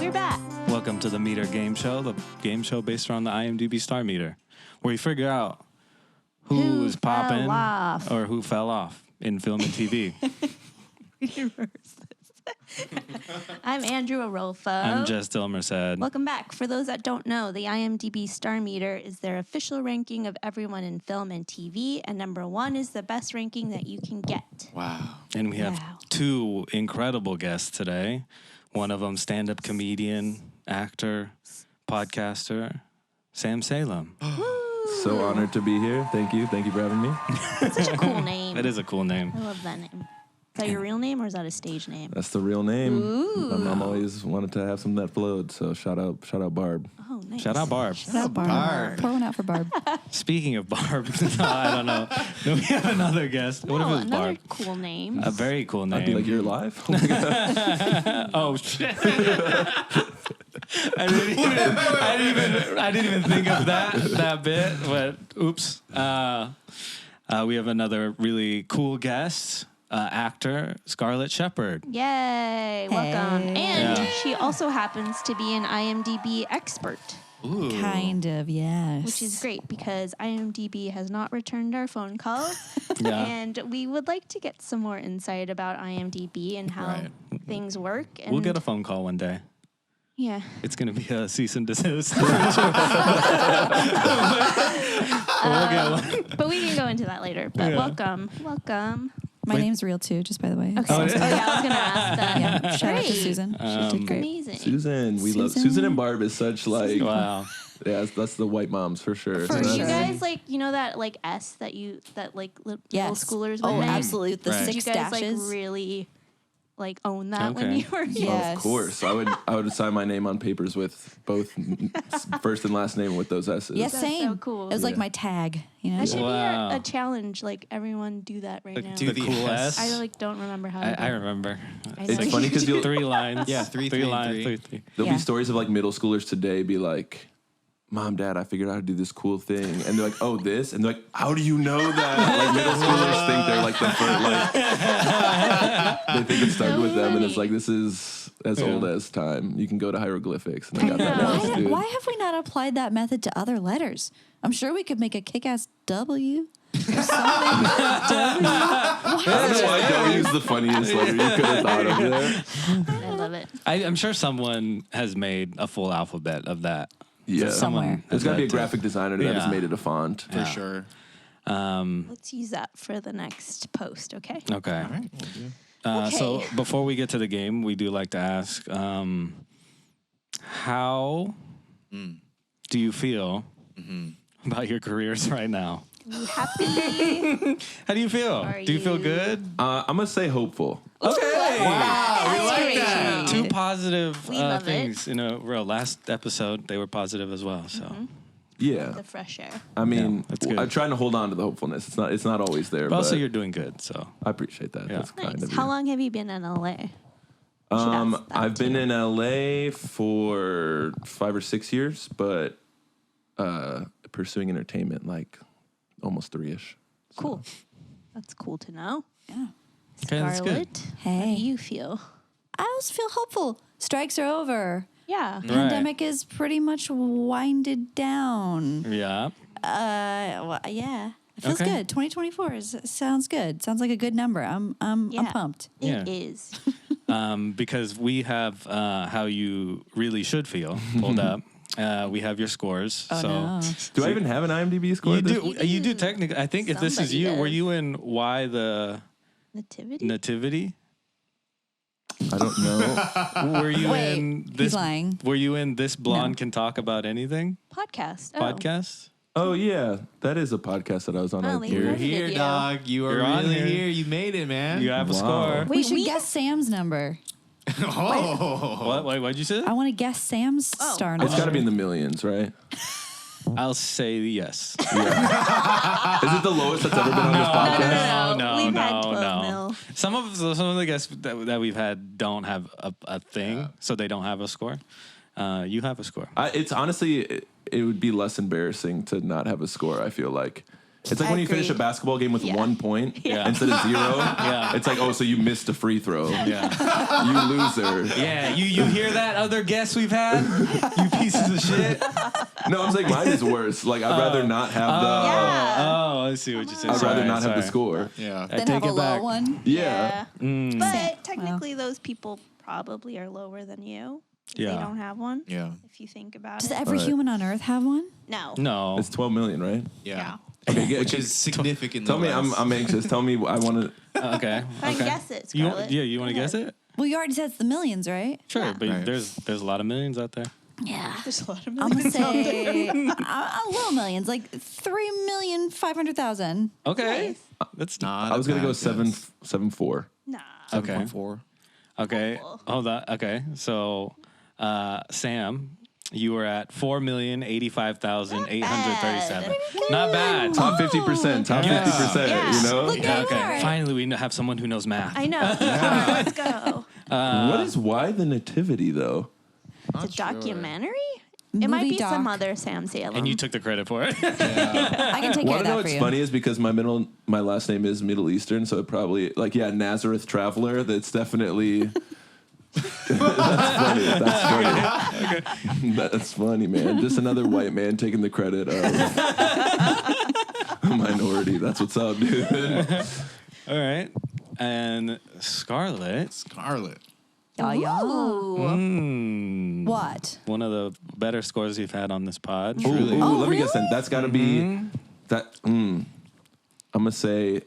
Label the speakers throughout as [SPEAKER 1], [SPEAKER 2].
[SPEAKER 1] We're back.
[SPEAKER 2] Welcome to the Meter Game Show, the game show based around the IMDb Star Meter, where we figure out who is popping or who fell off in film and TV.
[SPEAKER 1] I'm Andrew Arolfo.
[SPEAKER 2] I'm Jess Dilmerced.
[SPEAKER 1] Welcome back. For those that don't know, the IMDb Star Meter is their official ranking of everyone in film and TV, and number 1 is the best ranking that you can get.
[SPEAKER 3] Wow.
[SPEAKER 2] And we have two incredible guests today. One of them, stand-up comedian, actor, podcaster, Sam Salem.
[SPEAKER 4] So honored to be here. Thank you. Thank you for having me.
[SPEAKER 1] That's such a cool name.
[SPEAKER 2] That is a cool name.
[SPEAKER 1] I love that name. Is that your real name or is that a stage name?
[SPEAKER 4] That's the real name.
[SPEAKER 1] Ooh.
[SPEAKER 4] My mom always wanted to have something that flowed, so shout out Barb.
[SPEAKER 1] Oh, nice.
[SPEAKER 2] Shout out Barb.
[SPEAKER 5] Shout out Barb. Pour one out for Barb.
[SPEAKER 2] Speaking of Barb, I don't know. No, we have another guest. What if it was
[SPEAKER 1] another
[SPEAKER 2] Barb?
[SPEAKER 1] Cool name.
[SPEAKER 2] A very cool name.
[SPEAKER 4] I'd be like, you're alive? Oh my God.
[SPEAKER 2] Oh shit! I didn't even think of that bit. But oops. We have another really cool guest, actor Scarlet Sheppard.
[SPEAKER 1] Yay. Welcome.
[SPEAKER 5] Hey.
[SPEAKER 1] And she also happens to be an IMDb expert.
[SPEAKER 2] Ooh.
[SPEAKER 5] Kind of, yes.
[SPEAKER 1] Which is great because IMDb has not returned our phone calls.
[SPEAKER 2] Yeah.
[SPEAKER 1] And we would like to get some more insight about IMDb and how things work. And
[SPEAKER 2] We'll get a phone call one day.
[SPEAKER 1] Yeah.
[SPEAKER 2] It's going to be a cease and desist. We'll get one.
[SPEAKER 1] But we can go into that later. But welcome.
[SPEAKER 5] My name's real too, just by the way.
[SPEAKER 1] Okay.
[SPEAKER 2] Oh,
[SPEAKER 1] Yeah, I was going to ask that.
[SPEAKER 5] Yeah, shout out to
[SPEAKER 1] Great.
[SPEAKER 5] Susan. She did great.
[SPEAKER 1] Amazing.
[SPEAKER 4] Susan. We love Susan and Barb is such like,
[SPEAKER 2] Wow.
[SPEAKER 4] yeah, that's the white moms for sure.
[SPEAKER 1] For
[SPEAKER 4] So
[SPEAKER 1] you
[SPEAKER 4] that's-
[SPEAKER 1] guys, like, you know that, like, S that middle
[SPEAKER 5] Yes.
[SPEAKER 1] schoolers would
[SPEAKER 5] Oh,
[SPEAKER 1] make?
[SPEAKER 5] absolutely. With the
[SPEAKER 2] Right.
[SPEAKER 1] Did you
[SPEAKER 5] 6
[SPEAKER 1] guys,
[SPEAKER 5] dashes.
[SPEAKER 1] like, really, like, own that when
[SPEAKER 2] Okay.
[SPEAKER 1] you were young?
[SPEAKER 5] Yes.
[SPEAKER 4] Of course. I would sign my name on papers with both first and last name with those S's.
[SPEAKER 5] Yes,
[SPEAKER 1] That's
[SPEAKER 5] same.
[SPEAKER 1] so cool.
[SPEAKER 5] It was like
[SPEAKER 4] Yeah.
[SPEAKER 5] my tag, you know?
[SPEAKER 1] That should
[SPEAKER 2] Wow.
[SPEAKER 1] be a challenge. Like, everyone do that right now.
[SPEAKER 3] do
[SPEAKER 2] The
[SPEAKER 3] the
[SPEAKER 2] cool
[SPEAKER 3] S.
[SPEAKER 2] S.
[SPEAKER 1] I, like, don't remember how to do
[SPEAKER 2] I
[SPEAKER 1] it.
[SPEAKER 2] remember.
[SPEAKER 1] I know
[SPEAKER 4] It's
[SPEAKER 1] you
[SPEAKER 4] funny because
[SPEAKER 1] do.
[SPEAKER 4] you'll
[SPEAKER 2] 3 lines.
[SPEAKER 3] Yeah, three
[SPEAKER 2] lines.
[SPEAKER 3] and
[SPEAKER 2] 3.
[SPEAKER 4] There'll
[SPEAKER 5] Yeah.
[SPEAKER 4] be stories of like middle schoolers today be like, Mom, Dad, I figured out how to do this cool thing. And they're like, oh, this? And they're like, how do you know that? Like middle schoolers think they're like the first, like, they think it started with them. And it's like, this is as old as time. You can go to hieroglyphics. And I got that
[SPEAKER 1] know.
[SPEAKER 4] now, dude.
[SPEAKER 5] Why have we not applied that method to other letters? I'm sure we could make a kick-ass W.
[SPEAKER 4] I don't know why W is the funniest letter you could have thought of there.
[SPEAKER 1] I love it.
[SPEAKER 2] I'm sure someone has made a full alphabet of that.
[SPEAKER 4] Yeah.
[SPEAKER 5] Somewhere.
[SPEAKER 4] There's got to be a
[SPEAKER 2] That too.
[SPEAKER 4] graphic designer that
[SPEAKER 2] Yeah.
[SPEAKER 4] has made it a font.
[SPEAKER 3] For sure.
[SPEAKER 1] Let's use that for the next post, okay?
[SPEAKER 2] Okay.
[SPEAKER 3] All right. We'll do.
[SPEAKER 2] So
[SPEAKER 1] Okay.
[SPEAKER 2] before we get to the game, we do like to ask, how do you feel about your careers right now?
[SPEAKER 1] You happy?
[SPEAKER 2] How do you feel?
[SPEAKER 1] Are
[SPEAKER 2] Do you feel
[SPEAKER 1] you-
[SPEAKER 2] good?
[SPEAKER 4] I'm going to say hopeful.
[SPEAKER 2] Okay.
[SPEAKER 1] Wow, we like that.
[SPEAKER 2] Two positive
[SPEAKER 1] We love
[SPEAKER 2] things in a row. Last episode, they were positive as well. So,
[SPEAKER 4] Yeah.
[SPEAKER 1] The fresh air.
[SPEAKER 4] I mean,
[SPEAKER 2] Yeah, that's good.
[SPEAKER 4] I'm trying to hold on to the hopefulness. It's not always there,
[SPEAKER 2] but also
[SPEAKER 4] but
[SPEAKER 2] you're doing good. So,
[SPEAKER 4] I appreciate that.
[SPEAKER 2] Yeah.
[SPEAKER 4] That's kind
[SPEAKER 1] Nice.
[SPEAKER 4] of you.
[SPEAKER 1] How long have you been in LA? I should ask that
[SPEAKER 4] I've been
[SPEAKER 1] too.
[SPEAKER 4] in LA for 5 or 6 years, but pursuing entertainment like almost 3-ish.
[SPEAKER 1] Cool. That's cool to know.
[SPEAKER 5] Yeah.
[SPEAKER 2] Okay, that's good.
[SPEAKER 1] Scarlet, how
[SPEAKER 5] Hey.
[SPEAKER 1] do you feel?
[SPEAKER 5] I always feel hopeful. Strikes are over.
[SPEAKER 1] Yeah.
[SPEAKER 2] Right.
[SPEAKER 5] Pandemic is pretty much winded down.
[SPEAKER 2] yeah.
[SPEAKER 5] Well, yeah. It feels
[SPEAKER 2] Okay.
[SPEAKER 5] good. 2024 sounds good. Sounds like a good number. I'm
[SPEAKER 1] Yeah.
[SPEAKER 5] pumped.
[SPEAKER 1] It
[SPEAKER 2] Yeah.
[SPEAKER 1] is.
[SPEAKER 2] Because we have how you really should feel pulled up. We have your scores.
[SPEAKER 5] Oh,
[SPEAKER 2] so
[SPEAKER 5] no.
[SPEAKER 4] Do I even have an IMDb score?
[SPEAKER 2] you
[SPEAKER 4] at this
[SPEAKER 2] do.
[SPEAKER 4] point?
[SPEAKER 2] You do technically. I think if this is
[SPEAKER 1] Somebody
[SPEAKER 2] you, were
[SPEAKER 1] does.
[SPEAKER 2] you in Why the
[SPEAKER 1] Nativity?
[SPEAKER 2] Nativity?
[SPEAKER 4] I don't know.
[SPEAKER 2] Were you
[SPEAKER 5] Wait,
[SPEAKER 2] in
[SPEAKER 5] he's
[SPEAKER 2] this?
[SPEAKER 5] lying.
[SPEAKER 2] Were you in This Blonde Can Talk About Anything
[SPEAKER 1] Podcast. Oh.
[SPEAKER 2] podcast?
[SPEAKER 4] Oh yeah, that is a podcast that I was on.
[SPEAKER 1] Oh,
[SPEAKER 4] I
[SPEAKER 1] they
[SPEAKER 3] You're
[SPEAKER 1] Loaded
[SPEAKER 3] here,
[SPEAKER 1] you.
[SPEAKER 3] dog. You are
[SPEAKER 2] You're on
[SPEAKER 3] really
[SPEAKER 2] here.
[SPEAKER 3] here. You made it, man.
[SPEAKER 2] You have a
[SPEAKER 4] Wow.
[SPEAKER 2] score.
[SPEAKER 5] We should
[SPEAKER 1] we
[SPEAKER 5] guess Sam's number.
[SPEAKER 3] Oh.
[SPEAKER 2] What? What'd you say?
[SPEAKER 5] I want to guess Sam's star number.
[SPEAKER 4] It's got to be in the millions, right?
[SPEAKER 2] I'll say yes.
[SPEAKER 4] Is it the lowest that's ever been on this podcast?
[SPEAKER 1] No. We've had 12 mil.
[SPEAKER 2] Some of the guests that we've had don't have a thing, so they don't have a score. You have a score.
[SPEAKER 4] It's honestly, it would be less embarrassing to not have a score. I feel like It's like when you finish a
[SPEAKER 5] Agreed.
[SPEAKER 4] basketball game with
[SPEAKER 1] Yeah.
[SPEAKER 4] 1 point
[SPEAKER 1] Yeah.
[SPEAKER 4] instead of 0.
[SPEAKER 2] Yeah.
[SPEAKER 4] It's like, oh, so you missed a free throw.
[SPEAKER 2] Yeah.
[SPEAKER 4] You loser.
[SPEAKER 2] Yeah, you hear that, other guests we've had? You pieces of shit.
[SPEAKER 4] No, I'm saying mine is worse. Like, I'd rather not have the.
[SPEAKER 1] Yeah.
[SPEAKER 2] Oh, I see what you're saying.
[SPEAKER 4] I'd rather not have the score.
[SPEAKER 3] Yeah.
[SPEAKER 2] I
[SPEAKER 5] Then
[SPEAKER 2] take
[SPEAKER 5] have a
[SPEAKER 2] it
[SPEAKER 5] low
[SPEAKER 2] back.
[SPEAKER 5] one.
[SPEAKER 4] Yeah.
[SPEAKER 1] But technically, those people probably are lower than you. If
[SPEAKER 2] Yeah.
[SPEAKER 1] They don't have one.
[SPEAKER 3] Yeah.
[SPEAKER 1] If you think about
[SPEAKER 5] Does
[SPEAKER 1] it.
[SPEAKER 5] every
[SPEAKER 4] Right.
[SPEAKER 5] human on Earth have one?
[SPEAKER 1] No.
[SPEAKER 2] No.
[SPEAKER 4] It's 12 million, right?
[SPEAKER 3] Yeah.
[SPEAKER 4] Okay,
[SPEAKER 3] Which is significantly
[SPEAKER 4] Tell me,
[SPEAKER 3] less.
[SPEAKER 4] I'm anxious. Tell me, I want to.
[SPEAKER 2] Okay.
[SPEAKER 1] Try and
[SPEAKER 2] Okay.
[SPEAKER 1] guess it,
[SPEAKER 2] You,
[SPEAKER 1] Scarlet.
[SPEAKER 2] you want to
[SPEAKER 1] Go
[SPEAKER 2] guess
[SPEAKER 1] ahead.
[SPEAKER 2] it?
[SPEAKER 5] Well, you already said it's the millions, right?
[SPEAKER 2] Sure,
[SPEAKER 1] Yeah.
[SPEAKER 2] but
[SPEAKER 3] Right.
[SPEAKER 2] there's a lot of millions out there.
[SPEAKER 5] Yeah.
[SPEAKER 1] There's a lot of
[SPEAKER 5] I'm gonna
[SPEAKER 1] millions out there.
[SPEAKER 5] say a little millions, like 3,500,000.
[SPEAKER 2] Okay. That's
[SPEAKER 3] Not
[SPEAKER 4] I was going to go
[SPEAKER 3] a bad guess.
[SPEAKER 4] 7.4.
[SPEAKER 1] Nah.
[SPEAKER 2] Okay.
[SPEAKER 3] 7.4.
[SPEAKER 2] Okay.
[SPEAKER 1] Cool.
[SPEAKER 2] Hold on. Okay. So, Sam, you were at 4,085,837. Not bad.
[SPEAKER 4] Top 50%. Top
[SPEAKER 2] Yeah.
[SPEAKER 4] 50%.
[SPEAKER 1] Yeah.
[SPEAKER 4] You know?
[SPEAKER 5] Look at
[SPEAKER 2] Okay.
[SPEAKER 5] that.
[SPEAKER 2] Finally, we have someone who knows math.
[SPEAKER 1] I know. Let's go.
[SPEAKER 4] What is Why the Nativity, though?
[SPEAKER 1] It's a documentary? It
[SPEAKER 5] Movie
[SPEAKER 1] might be
[SPEAKER 5] doc.
[SPEAKER 1] some other Sam Salem.
[SPEAKER 2] And you took the credit for it.
[SPEAKER 5] I can take care
[SPEAKER 4] Want
[SPEAKER 5] of
[SPEAKER 4] to know
[SPEAKER 5] that for
[SPEAKER 4] what's
[SPEAKER 5] you.
[SPEAKER 4] funny is because my last name is Middle Eastern, so it probably, like, yeah, Nazareth Traveler. That's definitely. That's funny. That's funny, man. Just another white man taking the credit of a minority. That's what's up, dude.
[SPEAKER 2] All right. And Scarlet.
[SPEAKER 3] Scarlet.
[SPEAKER 5] Yeah.
[SPEAKER 2] Mm,
[SPEAKER 5] What?
[SPEAKER 2] one of the better scores you've had on this pod.
[SPEAKER 4] Ooh,
[SPEAKER 5] Oh,
[SPEAKER 4] let me guess then.
[SPEAKER 5] really?
[SPEAKER 4] That's got to be that. I'm gonna say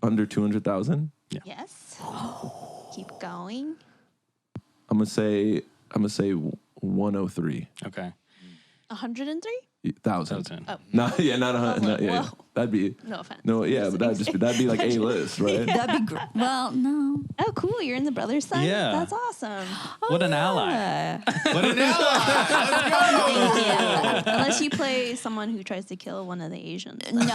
[SPEAKER 4] under 200,000.
[SPEAKER 1] Yes. Keep going.
[SPEAKER 4] I'm gonna say 103,000.
[SPEAKER 2] Okay.
[SPEAKER 1] 103?
[SPEAKER 2] Thousand.
[SPEAKER 1] Oh,
[SPEAKER 4] Not 100. Not, yeah,
[SPEAKER 1] whoa.
[SPEAKER 4] that'd be
[SPEAKER 1] no offense.
[SPEAKER 4] no. Yeah, but that'd be like A list, right?
[SPEAKER 5] That'd be great. Well, no.
[SPEAKER 1] Oh, cool. You're in the brother side?
[SPEAKER 2] Yeah.
[SPEAKER 1] That's awesome.
[SPEAKER 2] What an ally.
[SPEAKER 3] What an ally.
[SPEAKER 1] Thank you. Unless you play someone who tries to kill one of the Asians.
[SPEAKER 5] No.
[SPEAKER 4] Wait,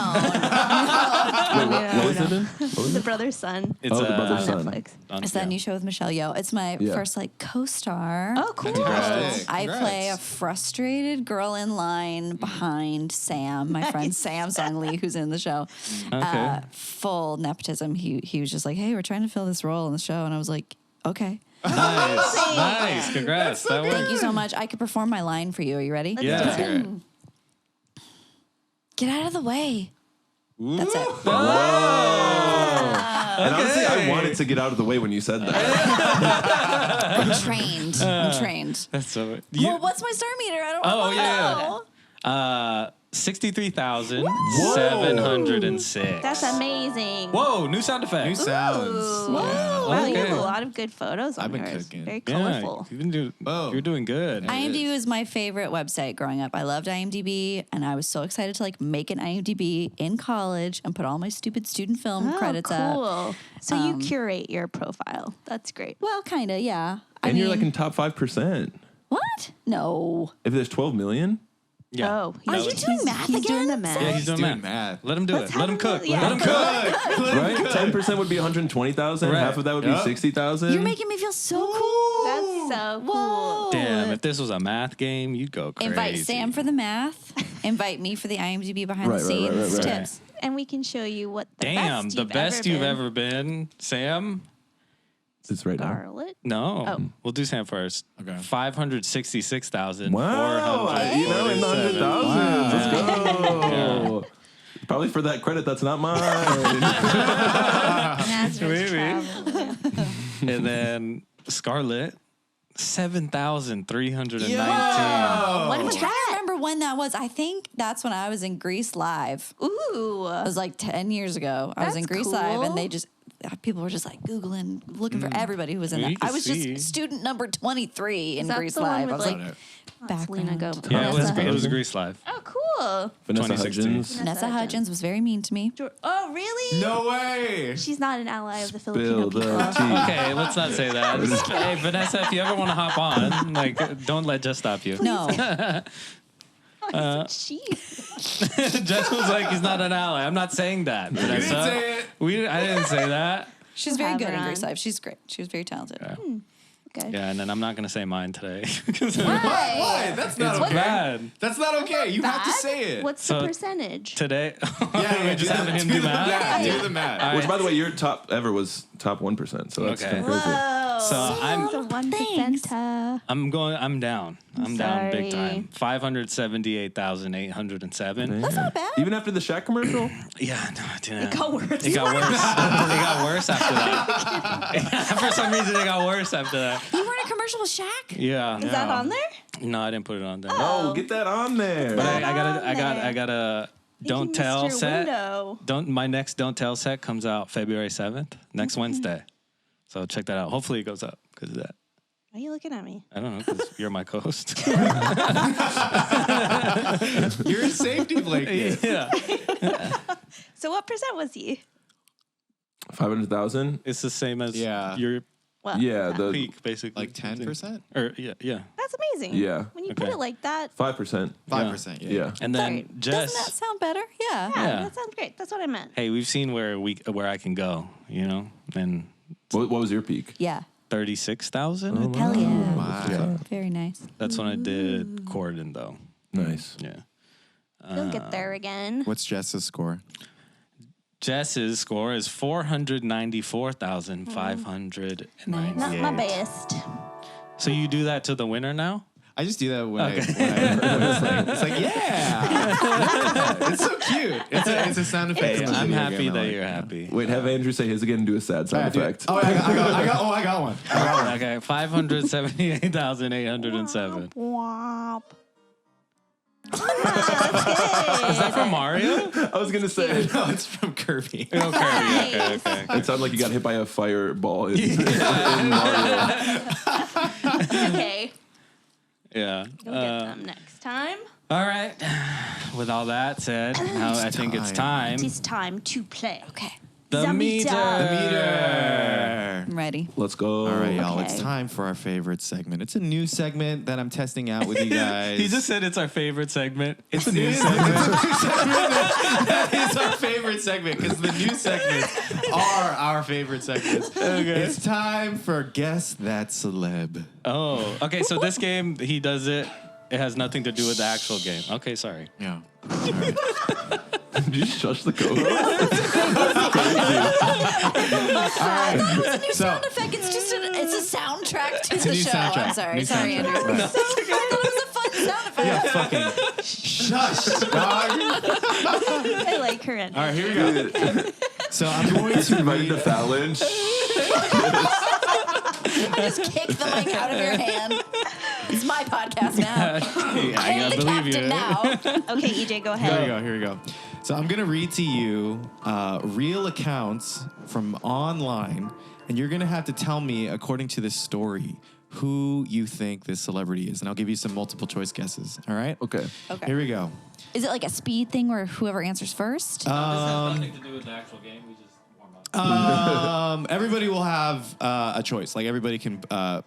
[SPEAKER 4] what was it in? What was
[SPEAKER 1] The
[SPEAKER 4] it?
[SPEAKER 1] brother's son.
[SPEAKER 2] It's
[SPEAKER 4] The Brother's
[SPEAKER 1] On
[SPEAKER 4] Son.
[SPEAKER 1] Netflix.
[SPEAKER 5] It's that new show with Michelle Yeoh. It's my
[SPEAKER 4] Yeah.
[SPEAKER 5] first co-star.
[SPEAKER 1] Oh, cool.
[SPEAKER 3] Congrats.
[SPEAKER 5] I
[SPEAKER 3] Congrats.
[SPEAKER 5] play a frustrated girl in line behind Sam, my friend Sam Song Lee, who's in the show.
[SPEAKER 2] Okay.
[SPEAKER 5] Full nepotism. He was just like, "Hey, we're trying to fill this role in the show," and I was like, "Okay,
[SPEAKER 2] Nice. Nice. Congrats. That
[SPEAKER 5] thank
[SPEAKER 2] worked.
[SPEAKER 5] you so much. I could perform my line for you. Are you ready?
[SPEAKER 1] Let's
[SPEAKER 2] Yeah.
[SPEAKER 1] do
[SPEAKER 2] Let's
[SPEAKER 1] it.
[SPEAKER 2] hear it.
[SPEAKER 5] Get out of the way." That's it.
[SPEAKER 4] And honestly, I wanted to get out of the way when you said that.
[SPEAKER 5] I'm trained. I'm trained.
[SPEAKER 2] That's so.
[SPEAKER 5] Well, what's my star meter? I don't
[SPEAKER 2] Oh,
[SPEAKER 5] know.
[SPEAKER 2] yeah. 63,706.
[SPEAKER 1] That's amazing.
[SPEAKER 2] Whoa, new sound effect.
[SPEAKER 3] New sounds.
[SPEAKER 1] Ooh.
[SPEAKER 3] Yeah.
[SPEAKER 1] Wow, you have
[SPEAKER 2] Okay.
[SPEAKER 1] a lot of good photos on
[SPEAKER 3] I've been
[SPEAKER 1] yours.
[SPEAKER 3] cooking.
[SPEAKER 1] Very
[SPEAKER 2] Yeah,
[SPEAKER 1] colorful.
[SPEAKER 2] you're doing good.
[SPEAKER 5] IMDb was my favorite website growing up. I loved IMDb, and I was so excited to make an IMDb in college and put all my stupid student film credits up.
[SPEAKER 1] cool. So you curate your profile. That's great.
[SPEAKER 5] Well, kind of, yeah.
[SPEAKER 4] And you're like in top 5%.
[SPEAKER 5] What? No.
[SPEAKER 4] If there's 12 million,
[SPEAKER 2] Yeah.
[SPEAKER 1] Oh,
[SPEAKER 5] Are you doing math
[SPEAKER 1] he's doing
[SPEAKER 5] again?
[SPEAKER 1] the math.
[SPEAKER 2] Yeah, he's doing
[SPEAKER 3] doing
[SPEAKER 2] math.
[SPEAKER 3] math.
[SPEAKER 2] Let him do
[SPEAKER 1] Let's
[SPEAKER 2] it. Let him
[SPEAKER 1] have him
[SPEAKER 2] cook.
[SPEAKER 1] do- yeah.
[SPEAKER 2] Let him cook.
[SPEAKER 4] right? 10% would be 120,000.
[SPEAKER 2] Right.
[SPEAKER 4] Half of that would be
[SPEAKER 3] Yep.
[SPEAKER 4] 60,000.
[SPEAKER 5] You're making me feel so cool.
[SPEAKER 1] That's so cool.
[SPEAKER 5] Whoa.
[SPEAKER 2] Damn, if this was a math game, you'd go crazy.
[SPEAKER 5] Invite Sam for the math. Invite me for the IMDb behind
[SPEAKER 4] Right,
[SPEAKER 5] the
[SPEAKER 4] right,
[SPEAKER 5] scenes
[SPEAKER 4] right, right, right.
[SPEAKER 5] tips.
[SPEAKER 1] And we can show you what the
[SPEAKER 2] Damn,
[SPEAKER 1] best
[SPEAKER 2] the
[SPEAKER 1] you've
[SPEAKER 2] best
[SPEAKER 1] ever
[SPEAKER 2] you've
[SPEAKER 1] been.
[SPEAKER 2] ever been. Sam?
[SPEAKER 4] It's right now.
[SPEAKER 1] Scarlet.
[SPEAKER 2] No.
[SPEAKER 1] Oh.
[SPEAKER 2] We'll do Sam first.
[SPEAKER 3] Okay.
[SPEAKER 2] 566,000.
[SPEAKER 4] Wow. In the 100,000. Let's go. Probably for that credit, that's not mine.
[SPEAKER 1] Nazareth
[SPEAKER 2] Maybe.
[SPEAKER 1] Traveler.
[SPEAKER 2] And then Scarlet, 7,319.
[SPEAKER 1] What
[SPEAKER 5] I'm
[SPEAKER 1] was
[SPEAKER 5] trying to
[SPEAKER 1] that?
[SPEAKER 5] remember when that was. I think that's when I was in Greece Live.
[SPEAKER 1] Ooh.
[SPEAKER 5] It was like 10 years ago. I was in
[SPEAKER 1] That's
[SPEAKER 5] Greece Live,
[SPEAKER 1] cool.
[SPEAKER 5] and people were just Googling, looking for everybody who was in
[SPEAKER 2] Yeah, you
[SPEAKER 5] that. I
[SPEAKER 2] can
[SPEAKER 5] was
[SPEAKER 2] see.
[SPEAKER 5] just student number 23 in
[SPEAKER 1] that
[SPEAKER 5] Greece
[SPEAKER 1] the one
[SPEAKER 5] Live. I
[SPEAKER 1] with,
[SPEAKER 5] was
[SPEAKER 1] like,
[SPEAKER 5] like,
[SPEAKER 1] That's Lena
[SPEAKER 5] background.
[SPEAKER 1] Gomez.
[SPEAKER 2] Yeah,
[SPEAKER 1] Vanessa
[SPEAKER 2] it was
[SPEAKER 1] Hudgens.
[SPEAKER 2] Grease Live.
[SPEAKER 1] Oh, cool.
[SPEAKER 4] Vanessa
[SPEAKER 2] 2016.
[SPEAKER 4] Hudgens.
[SPEAKER 5] Vanessa Hudgens was very mean to me.
[SPEAKER 1] Oh, really?
[SPEAKER 3] No way.
[SPEAKER 1] She's not an ally of the Filipino
[SPEAKER 4] Spill
[SPEAKER 1] people.
[SPEAKER 4] the tea.
[SPEAKER 2] Okay, let's not say that. Hey, Vanessa, if you ever want to hop on, don't let Jess stop you.
[SPEAKER 5] No.
[SPEAKER 1] She.
[SPEAKER 2] Jess was like, he's not an ally. I'm not saying that, Vanessa.
[SPEAKER 3] didn't say it.
[SPEAKER 2] I didn't say that.
[SPEAKER 5] She's very
[SPEAKER 1] Have
[SPEAKER 5] good
[SPEAKER 1] her
[SPEAKER 5] in Greece
[SPEAKER 1] on.
[SPEAKER 5] Live. She's great. She was very talented.
[SPEAKER 1] Okay.
[SPEAKER 2] Yeah, and then I'm not gonna say mine today.
[SPEAKER 3] Why? That's not okay.
[SPEAKER 2] Bad.
[SPEAKER 3] That's not okay. You have to say it.
[SPEAKER 1] What's the percentage?
[SPEAKER 2] Today.
[SPEAKER 3] Yeah,
[SPEAKER 2] just having him do math.
[SPEAKER 3] Do the math.
[SPEAKER 4] Which, by the way, your top ever was top 1%. So that's
[SPEAKER 2] Okay.
[SPEAKER 4] kind of crazy.
[SPEAKER 1] Whoa.
[SPEAKER 2] So I'm
[SPEAKER 1] the 1%.
[SPEAKER 2] I'm down. I'm down big
[SPEAKER 1] sorry.
[SPEAKER 2] time. 578,807.
[SPEAKER 5] That's not bad.
[SPEAKER 4] Even after the Shaq commercial?
[SPEAKER 2] Yeah, no, it didn't.
[SPEAKER 1] It got worse.
[SPEAKER 2] It got worse. It got worse after that. For some reason, it got worse after that.
[SPEAKER 5] You were in a commercial with Shaq?
[SPEAKER 2] Yeah.
[SPEAKER 1] Is that on there?
[SPEAKER 2] No, I didn't put it on there.
[SPEAKER 4] Oh, get that on there.
[SPEAKER 2] But I
[SPEAKER 1] on
[SPEAKER 2] got a
[SPEAKER 1] You
[SPEAKER 2] don't
[SPEAKER 1] missed
[SPEAKER 2] tell
[SPEAKER 1] your
[SPEAKER 2] set.
[SPEAKER 1] window.
[SPEAKER 2] My next don't tell set comes out February 7th, next Wednesday. So check that out. Hopefully it goes up because of that.
[SPEAKER 1] Why are you looking at me?
[SPEAKER 2] I don't know because you're my co-host.
[SPEAKER 3] You're a safety blanket.
[SPEAKER 2] Yeah,
[SPEAKER 1] So what percent was he?
[SPEAKER 4] 500,000?
[SPEAKER 2] it's the same as
[SPEAKER 3] Yeah.
[SPEAKER 2] your
[SPEAKER 1] Well,
[SPEAKER 4] Yeah, the
[SPEAKER 2] peak, basically.
[SPEAKER 3] Like 10%?
[SPEAKER 2] Or yeah.
[SPEAKER 1] That's amazing.
[SPEAKER 4] Yeah.
[SPEAKER 1] When you put
[SPEAKER 2] Okay.
[SPEAKER 1] it like that.
[SPEAKER 4] 5%.
[SPEAKER 3] 5%.
[SPEAKER 4] Yeah.
[SPEAKER 2] And then
[SPEAKER 1] Sorry.
[SPEAKER 2] Jess.
[SPEAKER 5] Doesn't that sound better? Yeah.
[SPEAKER 1] Yeah,
[SPEAKER 2] Yeah.
[SPEAKER 1] that sounds great. That's what I meant.
[SPEAKER 2] Hey, we've seen where I can go, and
[SPEAKER 4] What was your peak?
[SPEAKER 5] Yeah.
[SPEAKER 2] 36,000.
[SPEAKER 5] Hell yeah.
[SPEAKER 3] Wow.
[SPEAKER 5] Very nice.
[SPEAKER 2] That's when I did Corden though.
[SPEAKER 4] Nice.
[SPEAKER 2] Yeah.
[SPEAKER 1] You'll get there again.
[SPEAKER 3] What's Jess's score?
[SPEAKER 2] Jess's score is 494,598.
[SPEAKER 1] Not my best.
[SPEAKER 2] So you do that to the winner now?
[SPEAKER 3] I just do that when I it's like, yeah. It's so cute. It's a sound effect.
[SPEAKER 2] Hey,
[SPEAKER 3] in the
[SPEAKER 2] I'm
[SPEAKER 3] video
[SPEAKER 2] happy
[SPEAKER 3] game I
[SPEAKER 2] that
[SPEAKER 3] like.
[SPEAKER 2] you're happy.
[SPEAKER 4] Wait, have Andrew say his again and do a sad sound effect.
[SPEAKER 3] Oh, I got one.
[SPEAKER 2] Okay, 578,807.
[SPEAKER 1] Womp.
[SPEAKER 2] Is that from Mario?
[SPEAKER 4] I was going to say,
[SPEAKER 3] No, it's from Kirby.
[SPEAKER 2] Okay.
[SPEAKER 4] it sounded like you got hit by a fireball in Mario.
[SPEAKER 1] Okay.
[SPEAKER 2] Yeah.
[SPEAKER 1] You'll get them next time.
[SPEAKER 2] All right. With all that said, now I think it's time.
[SPEAKER 1] It is time to play.
[SPEAKER 5] Okay.
[SPEAKER 2] The meter.
[SPEAKER 5] I'm ready.
[SPEAKER 4] Let's go.
[SPEAKER 3] All right, y'all.
[SPEAKER 1] Okay.
[SPEAKER 3] It's time for our favorite segment. It's a new segment that I'm testing out with you guys.
[SPEAKER 2] He just said it's our favorite segment. It's a new
[SPEAKER 3] It is.
[SPEAKER 2] segment.
[SPEAKER 3] That is our favorite segment because the new segments are our favorite segments.
[SPEAKER 2] Okay.
[SPEAKER 3] It's time for Guess That Celeb.
[SPEAKER 2] Oh, okay. So this game, he does it. It has nothing to do with the actual game. Okay, sorry.
[SPEAKER 3] Yeah.
[SPEAKER 4] Did you shush the co-host?
[SPEAKER 3] So,
[SPEAKER 5] Sound effect. It's just it's a soundtrack to the
[SPEAKER 3] new
[SPEAKER 5] show.
[SPEAKER 3] soundtrack.
[SPEAKER 5] I'm sorry.
[SPEAKER 3] New
[SPEAKER 5] Sorry,
[SPEAKER 3] soundtrack.
[SPEAKER 5] Andrew.
[SPEAKER 3] Right.
[SPEAKER 5] I thought it was a fun sound effect.
[SPEAKER 3] yeah, fucking shush, dog.
[SPEAKER 1] I like her energy.
[SPEAKER 3] All right, here we go. So I'm going to
[SPEAKER 4] Invited to
[SPEAKER 3] read.
[SPEAKER 4] Fallon.
[SPEAKER 5] I just kicked the mic out of your hand. It's my podcast now.
[SPEAKER 2] I
[SPEAKER 5] I'm the
[SPEAKER 2] believe you.
[SPEAKER 5] captain now.
[SPEAKER 1] Okay, EJ, go ahead.
[SPEAKER 3] Here we go. So I'm going to read to you real accounts from online, and you're going to have to tell me, according to this story, who you think this celebrity is. And I'll give you some multiple choice guesses. All right?
[SPEAKER 4] Okay.
[SPEAKER 5] Okay.
[SPEAKER 3] Here we go.
[SPEAKER 5] Is it like a speed thing where whoever answers first?
[SPEAKER 2] This has nothing to do with the actual game. We just warm up.
[SPEAKER 3] Everybody will have a choice. Like, everybody can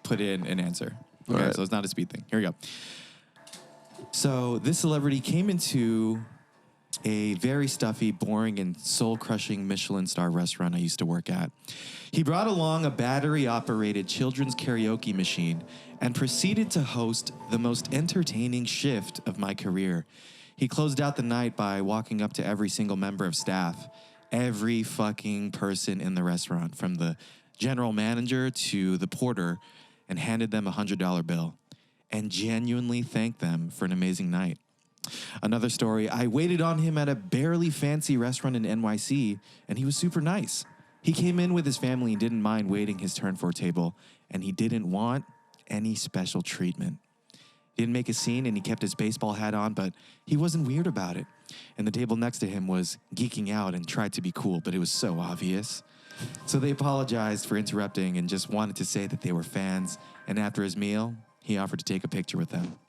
[SPEAKER 3] put in an answer. Okay,
[SPEAKER 4] All right.
[SPEAKER 3] so it's not a speed thing. Here we go. So this celebrity came into a very stuffy, boring, and soul-crushing Michelin star restaurant I used to work at. He brought along a battery-operated children's karaoke machine and proceeded to host the most entertaining shift of my career. He closed out the night by walking up to every single member of staff, every fucking person in the restaurant, from the general manager to the porter, and handed them a $100 bill and genuinely thanked them for an amazing night. Another story, I waited on him at a barely fancy restaurant in NYC, and he was super nice. He came in with his family and didn't mind waiting his turn for a table, and he didn't want any special treatment. He didn't make a scene, and he kept his baseball hat on, but he wasn't weird about it. And the table next to him was geeking out and tried to be cool, but it was so obvious. So they apologized for interrupting and just wanted to say that they were fans, and after his meal, he offered to take a picture with them.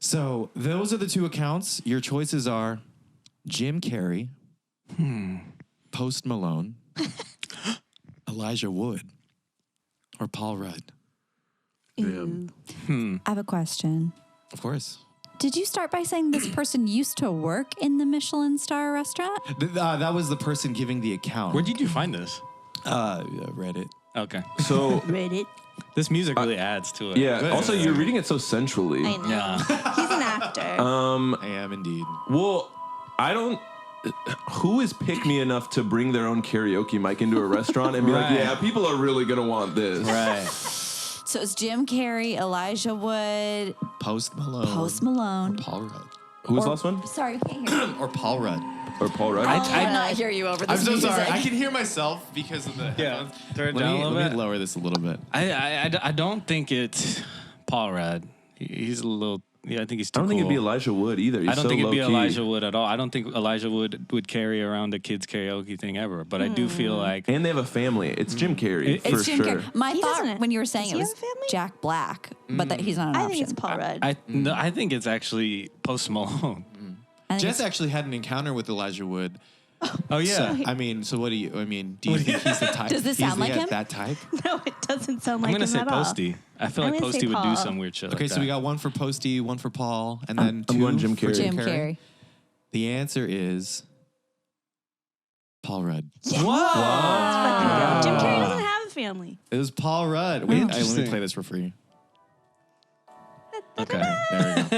[SPEAKER 3] So those are the two accounts. Your choices are Jim Carrey, Post Malone, Elijah Wood, or Paul Rudd.
[SPEAKER 4] Damn.
[SPEAKER 5] I have a question.
[SPEAKER 3] Of course.
[SPEAKER 5] Did you start by saying this person used to work in the Michelin star restaurant?
[SPEAKER 3] That was the person giving the account.
[SPEAKER 2] Where did you find this?
[SPEAKER 3] Reddit.
[SPEAKER 2] Okay.
[SPEAKER 4] So
[SPEAKER 1] Reddit.
[SPEAKER 2] This music really adds to it.
[SPEAKER 4] Yeah. Also, you're reading it so centrally.
[SPEAKER 1] I know.
[SPEAKER 2] Yeah.
[SPEAKER 1] He's an actor.
[SPEAKER 3] I am indeed.
[SPEAKER 4] Well, I don't. Who is pick me enough to bring their own karaoke mic into a restaurant and be like,
[SPEAKER 2] Right.
[SPEAKER 4] yeah, people are really gonna want this.
[SPEAKER 2] Right.
[SPEAKER 5] So it's Jim Carrey, Elijah Wood,
[SPEAKER 3] Post Malone.
[SPEAKER 5] Post Malone.
[SPEAKER 3] Paul Rudd.
[SPEAKER 4] Who was the last one?
[SPEAKER 5] Sorry, we can't hear you.
[SPEAKER 3] Or Paul Rudd.
[SPEAKER 4] Or Paul Rudd?
[SPEAKER 5] I cannot hear you over this
[SPEAKER 3] I'm so
[SPEAKER 5] music.
[SPEAKER 3] sorry. I can hear myself because of the headphones.
[SPEAKER 2] Turn it
[SPEAKER 3] Let
[SPEAKER 2] down
[SPEAKER 3] me,
[SPEAKER 2] a little
[SPEAKER 3] let
[SPEAKER 2] bit.
[SPEAKER 3] me lower this a little bit.
[SPEAKER 2] I don't think it's Paul Rudd. He's a little. Yeah, I think he's too
[SPEAKER 4] I don't think
[SPEAKER 2] cool.
[SPEAKER 4] it'd be Elijah Wood either. He's
[SPEAKER 2] I don't
[SPEAKER 4] so
[SPEAKER 2] think it'd be
[SPEAKER 4] low-key.
[SPEAKER 2] Elijah Wood at all. I don't think Elijah Wood would carry around a kids karaoke thing ever. But I do feel like
[SPEAKER 4] And they have a family. It's Jim Carrey, for
[SPEAKER 5] It's Jim
[SPEAKER 4] sure.
[SPEAKER 5] Carrey. My
[SPEAKER 1] He
[SPEAKER 5] thought
[SPEAKER 1] doesn't-
[SPEAKER 5] when you were saying
[SPEAKER 1] does
[SPEAKER 5] it
[SPEAKER 1] he
[SPEAKER 5] was
[SPEAKER 1] have a family?
[SPEAKER 5] Jack Black, but that he's not an
[SPEAKER 1] I
[SPEAKER 5] option.
[SPEAKER 1] think it's Paul Rudd.
[SPEAKER 2] I think it's actually Post Malone.
[SPEAKER 5] I think
[SPEAKER 3] Jess
[SPEAKER 5] it's-
[SPEAKER 3] actually had an encounter with Elijah Wood.
[SPEAKER 2] Oh yeah.
[SPEAKER 3] So, so what do you, do you think he's the type?
[SPEAKER 5] Does this
[SPEAKER 3] he's
[SPEAKER 5] sound like him?
[SPEAKER 3] that type?
[SPEAKER 1] No, it doesn't sound like
[SPEAKER 2] I'm gonna
[SPEAKER 1] him
[SPEAKER 2] say
[SPEAKER 1] at all.
[SPEAKER 2] Posty. I feel
[SPEAKER 1] I'm
[SPEAKER 2] like
[SPEAKER 1] gonna say
[SPEAKER 2] Posty would do
[SPEAKER 1] Paul.
[SPEAKER 2] some weird shit
[SPEAKER 3] Okay,
[SPEAKER 2] like
[SPEAKER 3] so
[SPEAKER 2] that.
[SPEAKER 3] we got one for Posty, one for Paul, and then
[SPEAKER 4] I'm
[SPEAKER 3] two
[SPEAKER 4] going Jim
[SPEAKER 3] for
[SPEAKER 4] Carrey.
[SPEAKER 5] Jim Carrey.
[SPEAKER 3] The answer is Paul Rudd.
[SPEAKER 1] Jim Carrey doesn't have a family.
[SPEAKER 3] It was Paul Rudd. Wait, let me
[SPEAKER 2] Interesting.
[SPEAKER 3] play this for free.
[SPEAKER 2] Okay.
[SPEAKER 3] There we go.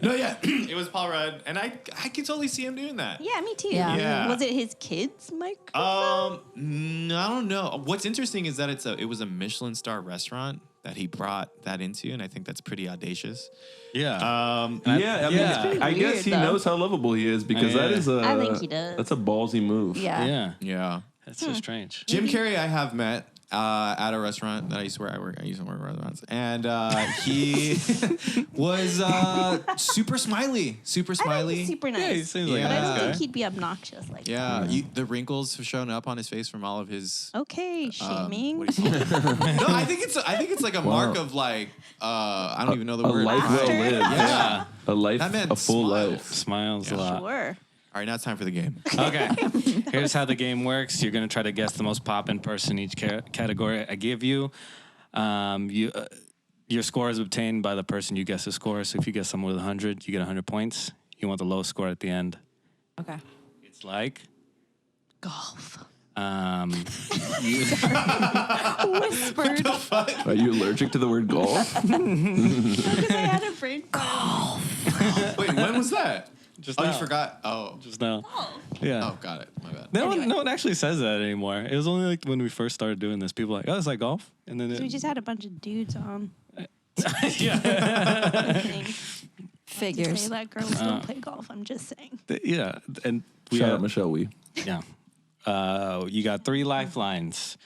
[SPEAKER 3] No, yeah, it was Paul Rudd, and I could totally see him doing that.
[SPEAKER 1] Yeah, me too.
[SPEAKER 5] Yeah.
[SPEAKER 3] Yeah.
[SPEAKER 1] Was it his kid's microphone?
[SPEAKER 3] No, I don't know. What's interesting is that it was a Michelin star restaurant that he brought that into, and I think that's pretty audacious.
[SPEAKER 2] Yeah.
[SPEAKER 4] Yeah, I mean,
[SPEAKER 2] It's
[SPEAKER 4] I
[SPEAKER 1] pretty
[SPEAKER 4] guess
[SPEAKER 1] weird,
[SPEAKER 4] he
[SPEAKER 1] though.
[SPEAKER 4] knows how lovable he is because that
[SPEAKER 2] Yeah.
[SPEAKER 4] is a.
[SPEAKER 1] I think he does.
[SPEAKER 4] That's a ballsy move.
[SPEAKER 5] Yeah.
[SPEAKER 2] yeah.
[SPEAKER 3] Yeah.
[SPEAKER 2] That's so strange.
[SPEAKER 3] Jim Carrey, I have met at a restaurant that I used to work. I used to work at restaurants, and he was super smiley, super
[SPEAKER 1] I think
[SPEAKER 3] smiley.
[SPEAKER 1] he's super nice.
[SPEAKER 2] Yeah, he seems like
[SPEAKER 3] Yeah.
[SPEAKER 2] a
[SPEAKER 1] But I
[SPEAKER 2] nice
[SPEAKER 1] don't
[SPEAKER 2] guy.
[SPEAKER 1] think he'd be obnoxious like
[SPEAKER 3] Yeah, the wrinkles have shown up on his face from all of his.
[SPEAKER 1] Okay, shaming.
[SPEAKER 3] what do you call it? No, I think it's like a mark of like I don't even know the
[SPEAKER 4] A
[SPEAKER 3] word.
[SPEAKER 4] life well
[SPEAKER 1] After?
[SPEAKER 4] lived.
[SPEAKER 3] Yeah.
[SPEAKER 4] A life,
[SPEAKER 3] That man
[SPEAKER 4] a full
[SPEAKER 3] smiles.
[SPEAKER 4] life.
[SPEAKER 2] Smiles a lot.
[SPEAKER 1] Sure.
[SPEAKER 3] All right, now it's time for the game.
[SPEAKER 2] Okay. Here's how the game works. You're going to try to guess the most poppin' person in each category I give you. Your score is obtained by the person you guess the score. So if you guess someone with 100, you get 100 points. You want the lowest score at the end.
[SPEAKER 5] Okay.
[SPEAKER 2] It's like
[SPEAKER 1] Golf.
[SPEAKER 5] Whispered.
[SPEAKER 4] Are you allergic to the word golf?
[SPEAKER 1] Because I had a brain fart.
[SPEAKER 3] Wait, when was that?
[SPEAKER 2] just
[SPEAKER 3] Oh,
[SPEAKER 2] now.
[SPEAKER 3] you forgot. Oh,
[SPEAKER 2] Just now. Yeah.
[SPEAKER 3] oh, got it. My bad.
[SPEAKER 2] No one actually says that anymore. It was only like when we first started doing this. People were like, oh, it's like golf. And then
[SPEAKER 1] We just had a bunch of dudes on.
[SPEAKER 2] yeah.
[SPEAKER 5] Figures.
[SPEAKER 1] Say that girls don't play golf. I'm just saying.
[SPEAKER 2] Yeah. And we
[SPEAKER 4] Shout
[SPEAKER 2] have,
[SPEAKER 4] out Michelle Wee.
[SPEAKER 2] yeah. You got 3 lifelines.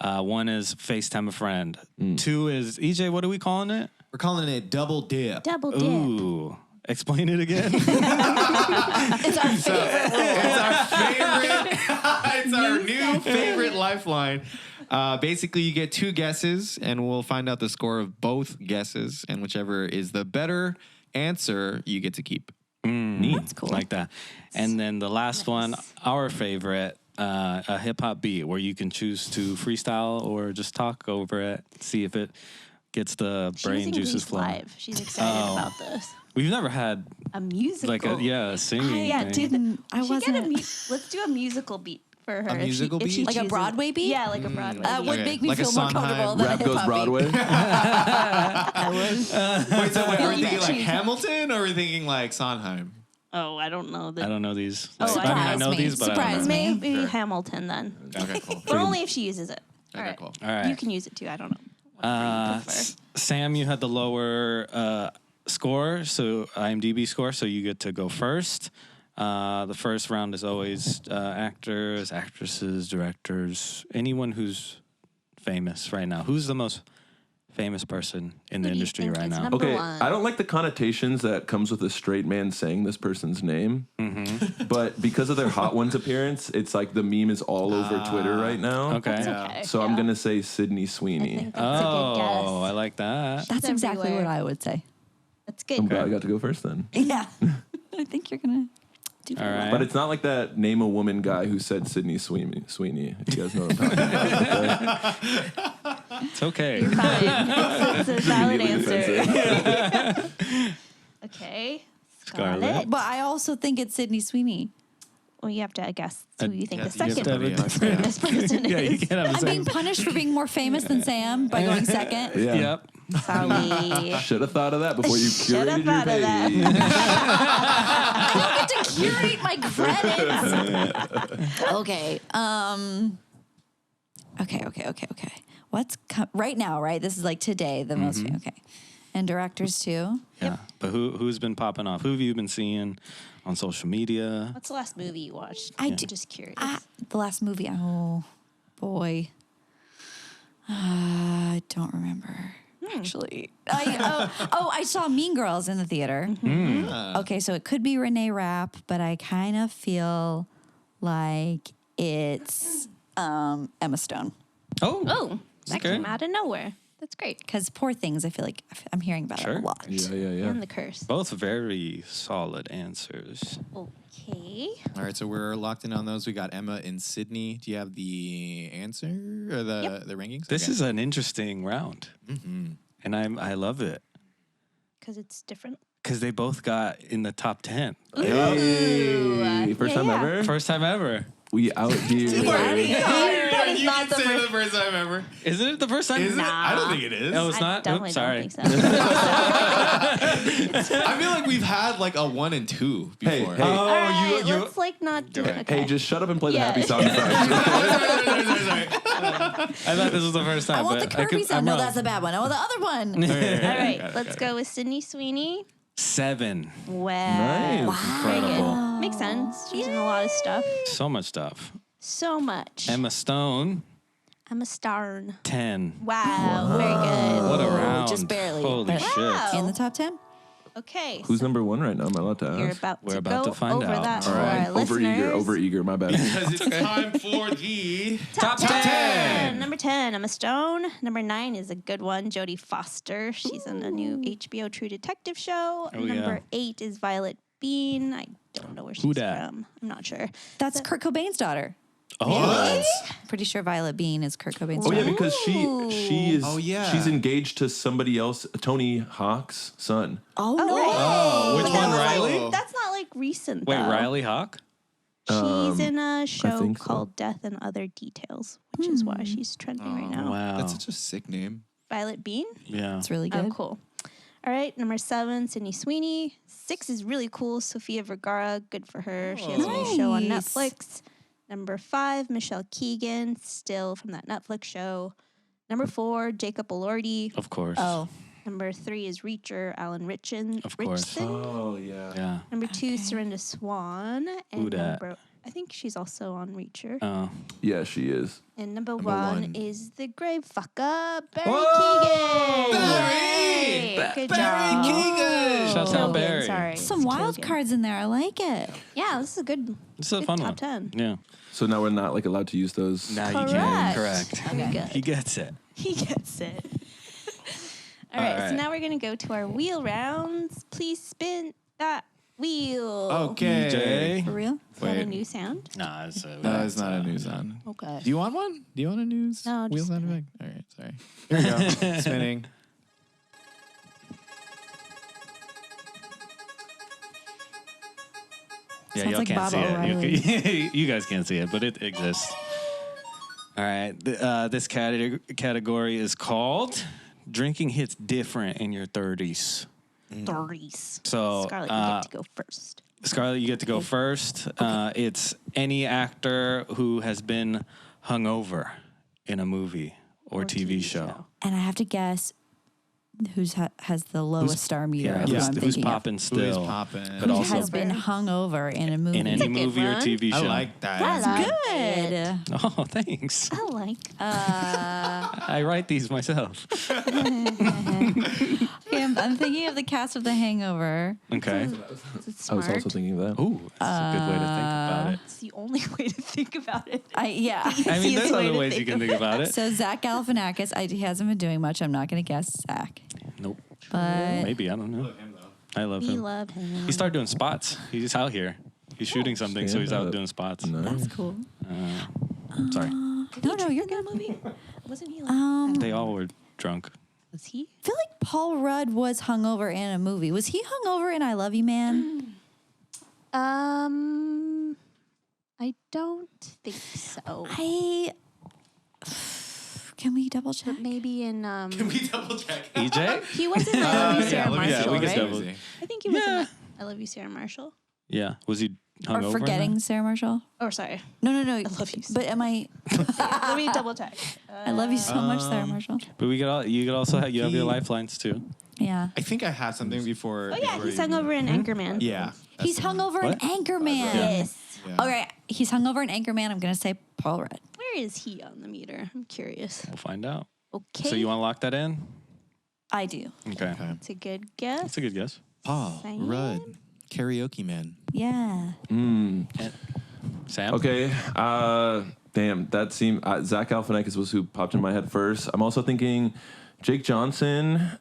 [SPEAKER 2] One is FaceTime a friend. 2 is EJ. What are we calling it?
[SPEAKER 3] We're calling it double dip.
[SPEAKER 1] Double dip.
[SPEAKER 2] Ooh. Explain it again.
[SPEAKER 5] It's our favorite.
[SPEAKER 3] It's our favorite. It's our new favorite lifeline. Basically, you get 2 guesses, and we'll find out the score of both guesses, and whichever is the better answer, you get to keep.
[SPEAKER 5] That's cool.
[SPEAKER 2] Like that. And then the last one, our favorite, a hip hop beat where you can choose to freestyle or just talk over it, see if it gets the
[SPEAKER 1] She
[SPEAKER 2] brain
[SPEAKER 1] was in
[SPEAKER 2] juices
[SPEAKER 1] Grease
[SPEAKER 2] flowing.
[SPEAKER 1] live. She's excited about this.
[SPEAKER 2] We've never had
[SPEAKER 1] A musical.
[SPEAKER 2] like a singing
[SPEAKER 1] Yeah,
[SPEAKER 2] thing.
[SPEAKER 1] dude.
[SPEAKER 5] I
[SPEAKER 1] We should get
[SPEAKER 5] wasn't.
[SPEAKER 1] Let's do a musical beat for her.
[SPEAKER 3] A musical
[SPEAKER 1] if she
[SPEAKER 3] beat?
[SPEAKER 5] Like a
[SPEAKER 1] chooses-
[SPEAKER 5] Broadway beat?
[SPEAKER 1] Yeah, like a Broadway beat.
[SPEAKER 5] Would
[SPEAKER 3] Okay.
[SPEAKER 5] make me
[SPEAKER 3] Like a
[SPEAKER 5] feel more
[SPEAKER 3] Sondheim
[SPEAKER 5] comfortable than
[SPEAKER 4] Rap
[SPEAKER 5] a
[SPEAKER 4] goes
[SPEAKER 5] hip-hop
[SPEAKER 4] Broadway.
[SPEAKER 5] beat. I would.
[SPEAKER 3] Wait, so are we
[SPEAKER 1] You
[SPEAKER 3] thinking like
[SPEAKER 1] choose.
[SPEAKER 3] Hamilton, or are we thinking like Sondheim?
[SPEAKER 1] Oh, I don't know.
[SPEAKER 2] I don't know these.
[SPEAKER 1] Oh,
[SPEAKER 2] I mean, I
[SPEAKER 5] surprise
[SPEAKER 2] know
[SPEAKER 5] me.
[SPEAKER 2] these, but I
[SPEAKER 5] Surprise
[SPEAKER 2] don't know.
[SPEAKER 5] me.
[SPEAKER 1] Maybe
[SPEAKER 3] Sure.
[SPEAKER 1] Hamilton then.
[SPEAKER 3] Okay, cool.
[SPEAKER 1] But only if she uses it.
[SPEAKER 3] Okay,
[SPEAKER 1] All right.
[SPEAKER 3] cool.
[SPEAKER 2] All right.
[SPEAKER 1] You can use it too. I don't know. Whatever you prefer.
[SPEAKER 2] Sam, you had the lower score, so IMDb score, so you get to go first. The first round is always actors, actresses, directors, anyone who's famous right now. Who's the most famous person in the
[SPEAKER 1] Who do you
[SPEAKER 2] industry
[SPEAKER 1] think
[SPEAKER 2] right
[SPEAKER 1] is
[SPEAKER 2] now?
[SPEAKER 1] number
[SPEAKER 4] Okay,
[SPEAKER 1] one?
[SPEAKER 4] I don't like the connotations that comes with a straight man saying this person's name, but because of their Hot Ones appearance, it's like the meme is all over Twitter right now.
[SPEAKER 2] Okay.
[SPEAKER 1] That's
[SPEAKER 3] Yeah.
[SPEAKER 1] okay.
[SPEAKER 4] So I'm gonna say Sydney
[SPEAKER 1] I
[SPEAKER 4] Sweeney.
[SPEAKER 1] think that's a good guess.
[SPEAKER 2] Oh, I like that.
[SPEAKER 5] That's
[SPEAKER 1] It's
[SPEAKER 5] exactly
[SPEAKER 1] everywhere.
[SPEAKER 5] what I would say.
[SPEAKER 1] That's good.
[SPEAKER 4] I'm glad I got to go first then.
[SPEAKER 5] Yeah. I think you're going to do
[SPEAKER 2] All
[SPEAKER 5] very
[SPEAKER 2] right.
[SPEAKER 4] But it's not like that name a woman guy who said Sydney Sweeney. If you guys know what I'm talking about.
[SPEAKER 2] It's okay.
[SPEAKER 1] Fine. It's a valid
[SPEAKER 4] Immediately
[SPEAKER 1] answer. Okay.
[SPEAKER 2] Scarlet.
[SPEAKER 1] Scarlet.
[SPEAKER 5] But I also think it's Sydney Sweeney.
[SPEAKER 1] Well, you have to guess who you think
[SPEAKER 3] yeah,
[SPEAKER 1] the
[SPEAKER 3] you have
[SPEAKER 1] second
[SPEAKER 3] to have a
[SPEAKER 1] most
[SPEAKER 3] guess.
[SPEAKER 1] famous person
[SPEAKER 2] Yeah, you
[SPEAKER 1] is.
[SPEAKER 2] can't have the
[SPEAKER 5] I'm being
[SPEAKER 2] same.
[SPEAKER 5] punished for being more famous than Sam by going second.
[SPEAKER 4] Yeah.
[SPEAKER 2] Yep.
[SPEAKER 1] Sorry.
[SPEAKER 4] Should have thought of that before you
[SPEAKER 1] Should have
[SPEAKER 4] curated your
[SPEAKER 1] thought of that.
[SPEAKER 4] page.
[SPEAKER 5] I don't get to curate my credits. Okay. Okay. What's right now? Right. This is like today. The most. Okay. And directors too.
[SPEAKER 2] Yeah. But who's been popping off? Who have you been seeing on social media?
[SPEAKER 1] What's the last movie you watched?
[SPEAKER 5] I'm
[SPEAKER 1] just curious.
[SPEAKER 5] The last movie. Oh boy. I don't remember. Actually, I saw Mean Girls in the theater. Okay, so it could be Renee Rapp, but I kind of feel like it's Emma Stone.
[SPEAKER 1] Oh, that
[SPEAKER 2] okay.
[SPEAKER 1] came out of nowhere. That's great.
[SPEAKER 5] Because Poor Things, I feel like I'm hearing about it a lot.
[SPEAKER 4] Yeah.
[SPEAKER 1] And The Curse.
[SPEAKER 2] Both very solid answers.
[SPEAKER 1] Okay.
[SPEAKER 3] All right, so we're locked in on those. We got Emma and Sydney. Do you have the answer or the rankings?
[SPEAKER 2] This
[SPEAKER 3] Okay.
[SPEAKER 2] is an interesting round, and I love it
[SPEAKER 1] Because it's different.
[SPEAKER 2] because they both got in the top 10.
[SPEAKER 4] Hey, first time ever.
[SPEAKER 2] First time ever.
[SPEAKER 4] We out here.
[SPEAKER 1] That is not the first.
[SPEAKER 3] first time ever.
[SPEAKER 2] Isn't it the first time?
[SPEAKER 3] Is it? I don't think it is.
[SPEAKER 2] Oh, it's
[SPEAKER 1] I
[SPEAKER 2] not?
[SPEAKER 1] definitely
[SPEAKER 2] Oops, sorry.
[SPEAKER 1] don't think so.
[SPEAKER 3] I feel like we've had like a 1 and 2
[SPEAKER 4] Hey,
[SPEAKER 3] before.
[SPEAKER 4] hey.
[SPEAKER 1] All right,
[SPEAKER 2] you-
[SPEAKER 1] let's like not do it.
[SPEAKER 4] Hey,
[SPEAKER 1] Okay.
[SPEAKER 4] just shut up and play the
[SPEAKER 1] Yeah.
[SPEAKER 4] happy sound effect.
[SPEAKER 2] I thought this was the first time.
[SPEAKER 5] I want the
[SPEAKER 2] but
[SPEAKER 5] Kirby sound.
[SPEAKER 2] I'm
[SPEAKER 5] No,
[SPEAKER 2] wrong.
[SPEAKER 5] that's the bad one. I want the other one.
[SPEAKER 1] All right, let's go with Sydney Sweeney.
[SPEAKER 2] 7.
[SPEAKER 1] Wow.
[SPEAKER 4] Nice.
[SPEAKER 1] Very
[SPEAKER 4] Incredible.
[SPEAKER 1] good. Makes sense. She's in a lot of stuff.
[SPEAKER 2] So much stuff.
[SPEAKER 1] So much.
[SPEAKER 2] Emma Stone,
[SPEAKER 1] Emma Starn.
[SPEAKER 2] 10.
[SPEAKER 1] Wow. Very good.
[SPEAKER 2] What a round.
[SPEAKER 5] Just barely,
[SPEAKER 2] Holy
[SPEAKER 5] but-
[SPEAKER 2] shit.
[SPEAKER 1] Wow.
[SPEAKER 5] In the top 10?
[SPEAKER 1] Okay.
[SPEAKER 4] Who's
[SPEAKER 1] so
[SPEAKER 4] number 1 right now? Am I allowed to
[SPEAKER 1] You're
[SPEAKER 4] ask?
[SPEAKER 1] about
[SPEAKER 2] We're
[SPEAKER 1] to
[SPEAKER 2] about
[SPEAKER 1] go
[SPEAKER 2] to find
[SPEAKER 1] over
[SPEAKER 2] out.
[SPEAKER 1] that
[SPEAKER 4] All
[SPEAKER 1] for
[SPEAKER 4] right.
[SPEAKER 1] our listeners.
[SPEAKER 4] Overeager, my bad.
[SPEAKER 3] Because it's time for the
[SPEAKER 2] Top 10.
[SPEAKER 1] Number 10, Emma Stone. Number 9 is a good one, Jodie Foster. She's on a new HBO True Detective show.
[SPEAKER 2] Oh, yeah.
[SPEAKER 1] Number 8 is Violet Bean. I don't know where she's
[SPEAKER 2] dat?
[SPEAKER 1] from. I'm not sure.
[SPEAKER 5] That's Kurt Cobain's daughter.
[SPEAKER 2] Oh,
[SPEAKER 5] Pretty sure Violet Bean is Kurt Cobain's
[SPEAKER 4] Oh
[SPEAKER 5] daughter.
[SPEAKER 4] yeah, because she is.
[SPEAKER 3] Oh, yeah.
[SPEAKER 4] She's engaged to somebody else, Tony Hawk's son.
[SPEAKER 5] Oh,
[SPEAKER 1] Oh,
[SPEAKER 5] no.
[SPEAKER 1] right.
[SPEAKER 2] Oh, which one, Riley?
[SPEAKER 1] That's not like recent.
[SPEAKER 2] Wait,
[SPEAKER 1] though.
[SPEAKER 2] Riley Hawk?
[SPEAKER 1] She's in a show
[SPEAKER 4] think so.
[SPEAKER 1] called Death and Other Details, which is why she's trending right now.
[SPEAKER 2] Wow.
[SPEAKER 3] That's such a sick name.
[SPEAKER 1] Violet Bean.
[SPEAKER 2] Yeah.
[SPEAKER 5] It's really
[SPEAKER 1] Oh,
[SPEAKER 5] good.
[SPEAKER 1] cool. All right, number 7, Sydney Sweeney. 6 is really cool, Sofia Vergara. Good for her. She has a new show on
[SPEAKER 5] Nice.
[SPEAKER 1] Netflix. Number 5, Michelle Keegan, still from that Netflix show. Number 4, Jacob Elordi.
[SPEAKER 2] Of course.
[SPEAKER 5] Oh,
[SPEAKER 1] Number 3 is Reacher, Alan Richardson.
[SPEAKER 2] Of course.
[SPEAKER 4] Oh yeah.
[SPEAKER 2] Yeah.
[SPEAKER 1] Number 2, Serinda Swan.
[SPEAKER 2] Who
[SPEAKER 1] And
[SPEAKER 2] dat?
[SPEAKER 1] I think she's also on Reacher.
[SPEAKER 2] Oh.
[SPEAKER 4] Yeah, she is.
[SPEAKER 1] And number
[SPEAKER 3] Number
[SPEAKER 1] 1
[SPEAKER 3] 1.
[SPEAKER 1] is the grave fucker, Barry
[SPEAKER 2] Whoa!
[SPEAKER 1] Keegan.
[SPEAKER 3] Barry!
[SPEAKER 1] Yay! Good
[SPEAKER 3] Barry
[SPEAKER 1] job.
[SPEAKER 3] Keegan!
[SPEAKER 2] Shouts out
[SPEAKER 1] Keegan,
[SPEAKER 2] Barry.
[SPEAKER 1] Sorry.
[SPEAKER 5] some
[SPEAKER 1] it's
[SPEAKER 5] wild
[SPEAKER 1] Keegan.
[SPEAKER 5] cards in there. I like it.
[SPEAKER 1] Yeah, this is a good.
[SPEAKER 2] This is a
[SPEAKER 1] good
[SPEAKER 2] fun
[SPEAKER 1] top
[SPEAKER 2] one.
[SPEAKER 1] 10.
[SPEAKER 2] Yeah.
[SPEAKER 4] So now we're not like allowed to use those.
[SPEAKER 2] Now you
[SPEAKER 1] Correct.
[SPEAKER 2] can. Correct.
[SPEAKER 1] Okay. Good.
[SPEAKER 2] He gets it.
[SPEAKER 1] He gets it. All right,
[SPEAKER 2] right.
[SPEAKER 1] so now we're going to go to our wheel rounds. Please spin that wheel.
[SPEAKER 3] Okay.
[SPEAKER 2] Jay?
[SPEAKER 5] For real?
[SPEAKER 1] Is that a
[SPEAKER 3] Wait.
[SPEAKER 1] new sound?
[SPEAKER 2] Nah, it's
[SPEAKER 3] No, it's not a news sound.
[SPEAKER 1] Okay.
[SPEAKER 3] Do you want one? Do you want a news
[SPEAKER 1] No,
[SPEAKER 3] wheel
[SPEAKER 1] just
[SPEAKER 3] sound effect? All right, sorry. Here we go. Spinning.
[SPEAKER 2] Yeah,
[SPEAKER 5] Sounds
[SPEAKER 2] y'all
[SPEAKER 5] like
[SPEAKER 2] can't
[SPEAKER 5] Bob
[SPEAKER 2] see
[SPEAKER 5] O'Reilly.
[SPEAKER 2] it. You guys can't see it, but it exists. All right. This category is called Drinking Hits Different in Your 30s.
[SPEAKER 1] 30s.
[SPEAKER 2] So,
[SPEAKER 1] Scarlet, you get to go first.
[SPEAKER 2] Scarlett, you get to go first. It's any actor who has been hungover in a movie or TV show.
[SPEAKER 5] And I have to guess has the lowest star meter.
[SPEAKER 2] Yeah,
[SPEAKER 5] of who I'm
[SPEAKER 2] who's
[SPEAKER 5] thinking of.
[SPEAKER 2] popping still.
[SPEAKER 3] Who's popping?
[SPEAKER 2] But
[SPEAKER 5] Who
[SPEAKER 2] also
[SPEAKER 5] has been hungover in a movie.
[SPEAKER 2] in any
[SPEAKER 1] good
[SPEAKER 2] movie or
[SPEAKER 1] one.
[SPEAKER 2] TV show.
[SPEAKER 3] I like that.
[SPEAKER 1] That's
[SPEAKER 3] answer.
[SPEAKER 1] good.
[SPEAKER 5] Good.
[SPEAKER 2] Oh, thanks.
[SPEAKER 1] I like.
[SPEAKER 2] I write these myself.
[SPEAKER 5] Okay, I'm thinking of the cast of The Hangover.
[SPEAKER 2] Okay.
[SPEAKER 1] It's
[SPEAKER 4] I was
[SPEAKER 1] smart.
[SPEAKER 4] also thinking of that.
[SPEAKER 2] Ooh, that's a good way to think about it.
[SPEAKER 1] It's the only way to think about it.
[SPEAKER 2] I mean,
[SPEAKER 1] Easiest
[SPEAKER 2] there's
[SPEAKER 1] way
[SPEAKER 2] other
[SPEAKER 1] to
[SPEAKER 2] ways you
[SPEAKER 1] think
[SPEAKER 2] can think about it.
[SPEAKER 5] So Zach Galifianakis, he hasn't been doing much. I'm not going to guess Zach.
[SPEAKER 2] Nope.
[SPEAKER 5] But
[SPEAKER 2] Maybe, I don't know. I love
[SPEAKER 1] We
[SPEAKER 2] him.
[SPEAKER 1] love him.
[SPEAKER 2] He started doing spots. He's just out here. He's shooting something, so he's out doing spots.
[SPEAKER 5] that's cool.
[SPEAKER 2] Sorry.
[SPEAKER 5] No, you're good.
[SPEAKER 1] movie. Wasn't he like?
[SPEAKER 2] They all were drunk.
[SPEAKER 1] Was he?
[SPEAKER 5] I feel like Paul Rudd was hungover in a movie. Was he hungover in I Love You, Man?
[SPEAKER 1] I don't think so.
[SPEAKER 5] Can we double check?
[SPEAKER 1] But maybe in
[SPEAKER 3] Can we double check?
[SPEAKER 2] EJ?
[SPEAKER 1] he was in I Love You, Sarah
[SPEAKER 3] let me-
[SPEAKER 1] Marshall,
[SPEAKER 2] we can
[SPEAKER 1] right?
[SPEAKER 2] double-
[SPEAKER 1] I think he was in I Love You, Sarah Marshall.
[SPEAKER 2] Yeah. Was he
[SPEAKER 5] Or
[SPEAKER 2] hungover?
[SPEAKER 5] forgetting Sarah Marshall?
[SPEAKER 1] Oh, sorry.
[SPEAKER 5] No.
[SPEAKER 1] I love you.
[SPEAKER 5] But am I?
[SPEAKER 1] Let me double check.
[SPEAKER 5] I love you so much, Sarah Marshall.
[SPEAKER 2] But you could also have your lifelines too.
[SPEAKER 5] Yeah.
[SPEAKER 3] I think I had something before.
[SPEAKER 1] Oh yeah,
[SPEAKER 3] before
[SPEAKER 1] he's
[SPEAKER 3] you-
[SPEAKER 1] hungover in Anchorman.
[SPEAKER 3] Yeah.
[SPEAKER 5] He's hungover in
[SPEAKER 2] What?
[SPEAKER 5] Anchorman.
[SPEAKER 1] Yes.
[SPEAKER 3] Yeah.
[SPEAKER 5] All right. He's hungover in Anchorman. I'm going to say Paul Rudd.
[SPEAKER 1] Where is he on the meter? I'm curious.
[SPEAKER 2] We'll find out.
[SPEAKER 1] Okay.
[SPEAKER 2] So you want to lock that in?
[SPEAKER 5] I do.
[SPEAKER 2] Okay.
[SPEAKER 3] Okay.
[SPEAKER 1] It's a good guess.
[SPEAKER 2] That's a good guess.
[SPEAKER 3] Paul
[SPEAKER 1] Sam?
[SPEAKER 3] Rudd, karaoke man.
[SPEAKER 5] Yeah.
[SPEAKER 2] Sam?
[SPEAKER 4] Okay. Damn, that seemed Zach Galifianakis was who popped in my head first. I'm also thinking Jake Johnson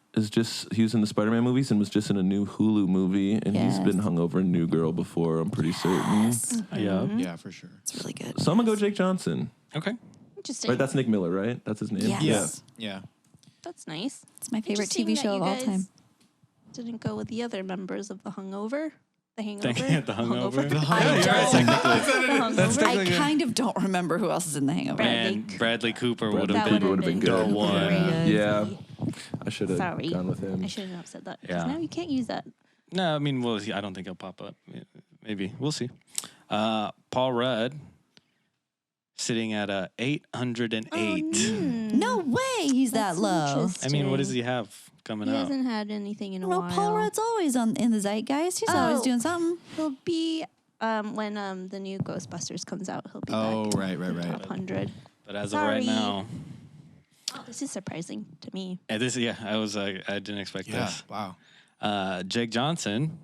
[SPEAKER 4] he was in the Spider-Man movies and was just in a new Hulu movie, and he's
[SPEAKER 5] Yes.
[SPEAKER 4] been hungover in New Girl before, I'm pretty certain.
[SPEAKER 2] Yeah.
[SPEAKER 3] Yeah, for sure.
[SPEAKER 5] It's really good.
[SPEAKER 4] So I'm gonna go Jake Johnson.
[SPEAKER 2] Okay.
[SPEAKER 1] Interesting.
[SPEAKER 4] Right, that's Nick Miller, right? That's his name.
[SPEAKER 5] Yes.
[SPEAKER 3] Yeah.
[SPEAKER 1] That's nice.
[SPEAKER 5] It's my favorite
[SPEAKER 1] Interesting
[SPEAKER 5] TV
[SPEAKER 1] that
[SPEAKER 5] show
[SPEAKER 1] you
[SPEAKER 5] of all
[SPEAKER 1] guys
[SPEAKER 5] time.
[SPEAKER 1] Didn't go with the other members of the Hangover. The Hangover.
[SPEAKER 2] The Hangover.
[SPEAKER 3] The
[SPEAKER 5] I
[SPEAKER 3] Hangover.
[SPEAKER 5] don't.
[SPEAKER 1] The Hangover.
[SPEAKER 5] I kind of don't remember who else is in The Hangover.
[SPEAKER 2] And Bradley Cooper would
[SPEAKER 4] Bradley
[SPEAKER 2] have
[SPEAKER 4] Cooper
[SPEAKER 2] been
[SPEAKER 4] would've been
[SPEAKER 2] the
[SPEAKER 4] good.
[SPEAKER 2] one.
[SPEAKER 1] Crazy.
[SPEAKER 4] Yeah. I should have
[SPEAKER 1] Sorry.
[SPEAKER 4] gone with him.
[SPEAKER 1] I shouldn't have said that.
[SPEAKER 2] Yeah.
[SPEAKER 1] Yeah. Now you can't use that.
[SPEAKER 2] No, I mean, well, I don't think he'll pop up. Maybe. We'll see. Paul Rudd sitting at 808.
[SPEAKER 5] No way he's
[SPEAKER 1] That's
[SPEAKER 5] that low.
[SPEAKER 2] I mean, what does
[SPEAKER 1] interesting.
[SPEAKER 2] he have coming
[SPEAKER 1] He
[SPEAKER 2] out?
[SPEAKER 1] hasn't had anything in a
[SPEAKER 5] No,
[SPEAKER 1] while.
[SPEAKER 5] Paul Rudd's always in the zeitgeist. He's always
[SPEAKER 1] Oh.
[SPEAKER 5] doing something.
[SPEAKER 1] He'll be when the new Ghostbusters comes out. He'll be
[SPEAKER 3] Oh,
[SPEAKER 1] back.
[SPEAKER 3] right.
[SPEAKER 1] Top 100.
[SPEAKER 2] But as of right
[SPEAKER 1] Sorry.
[SPEAKER 2] now,
[SPEAKER 1] Oh, this is surprising to me.
[SPEAKER 2] I didn't expect
[SPEAKER 3] Yeah.
[SPEAKER 2] this.
[SPEAKER 3] Wow.
[SPEAKER 2] Jake Johnson,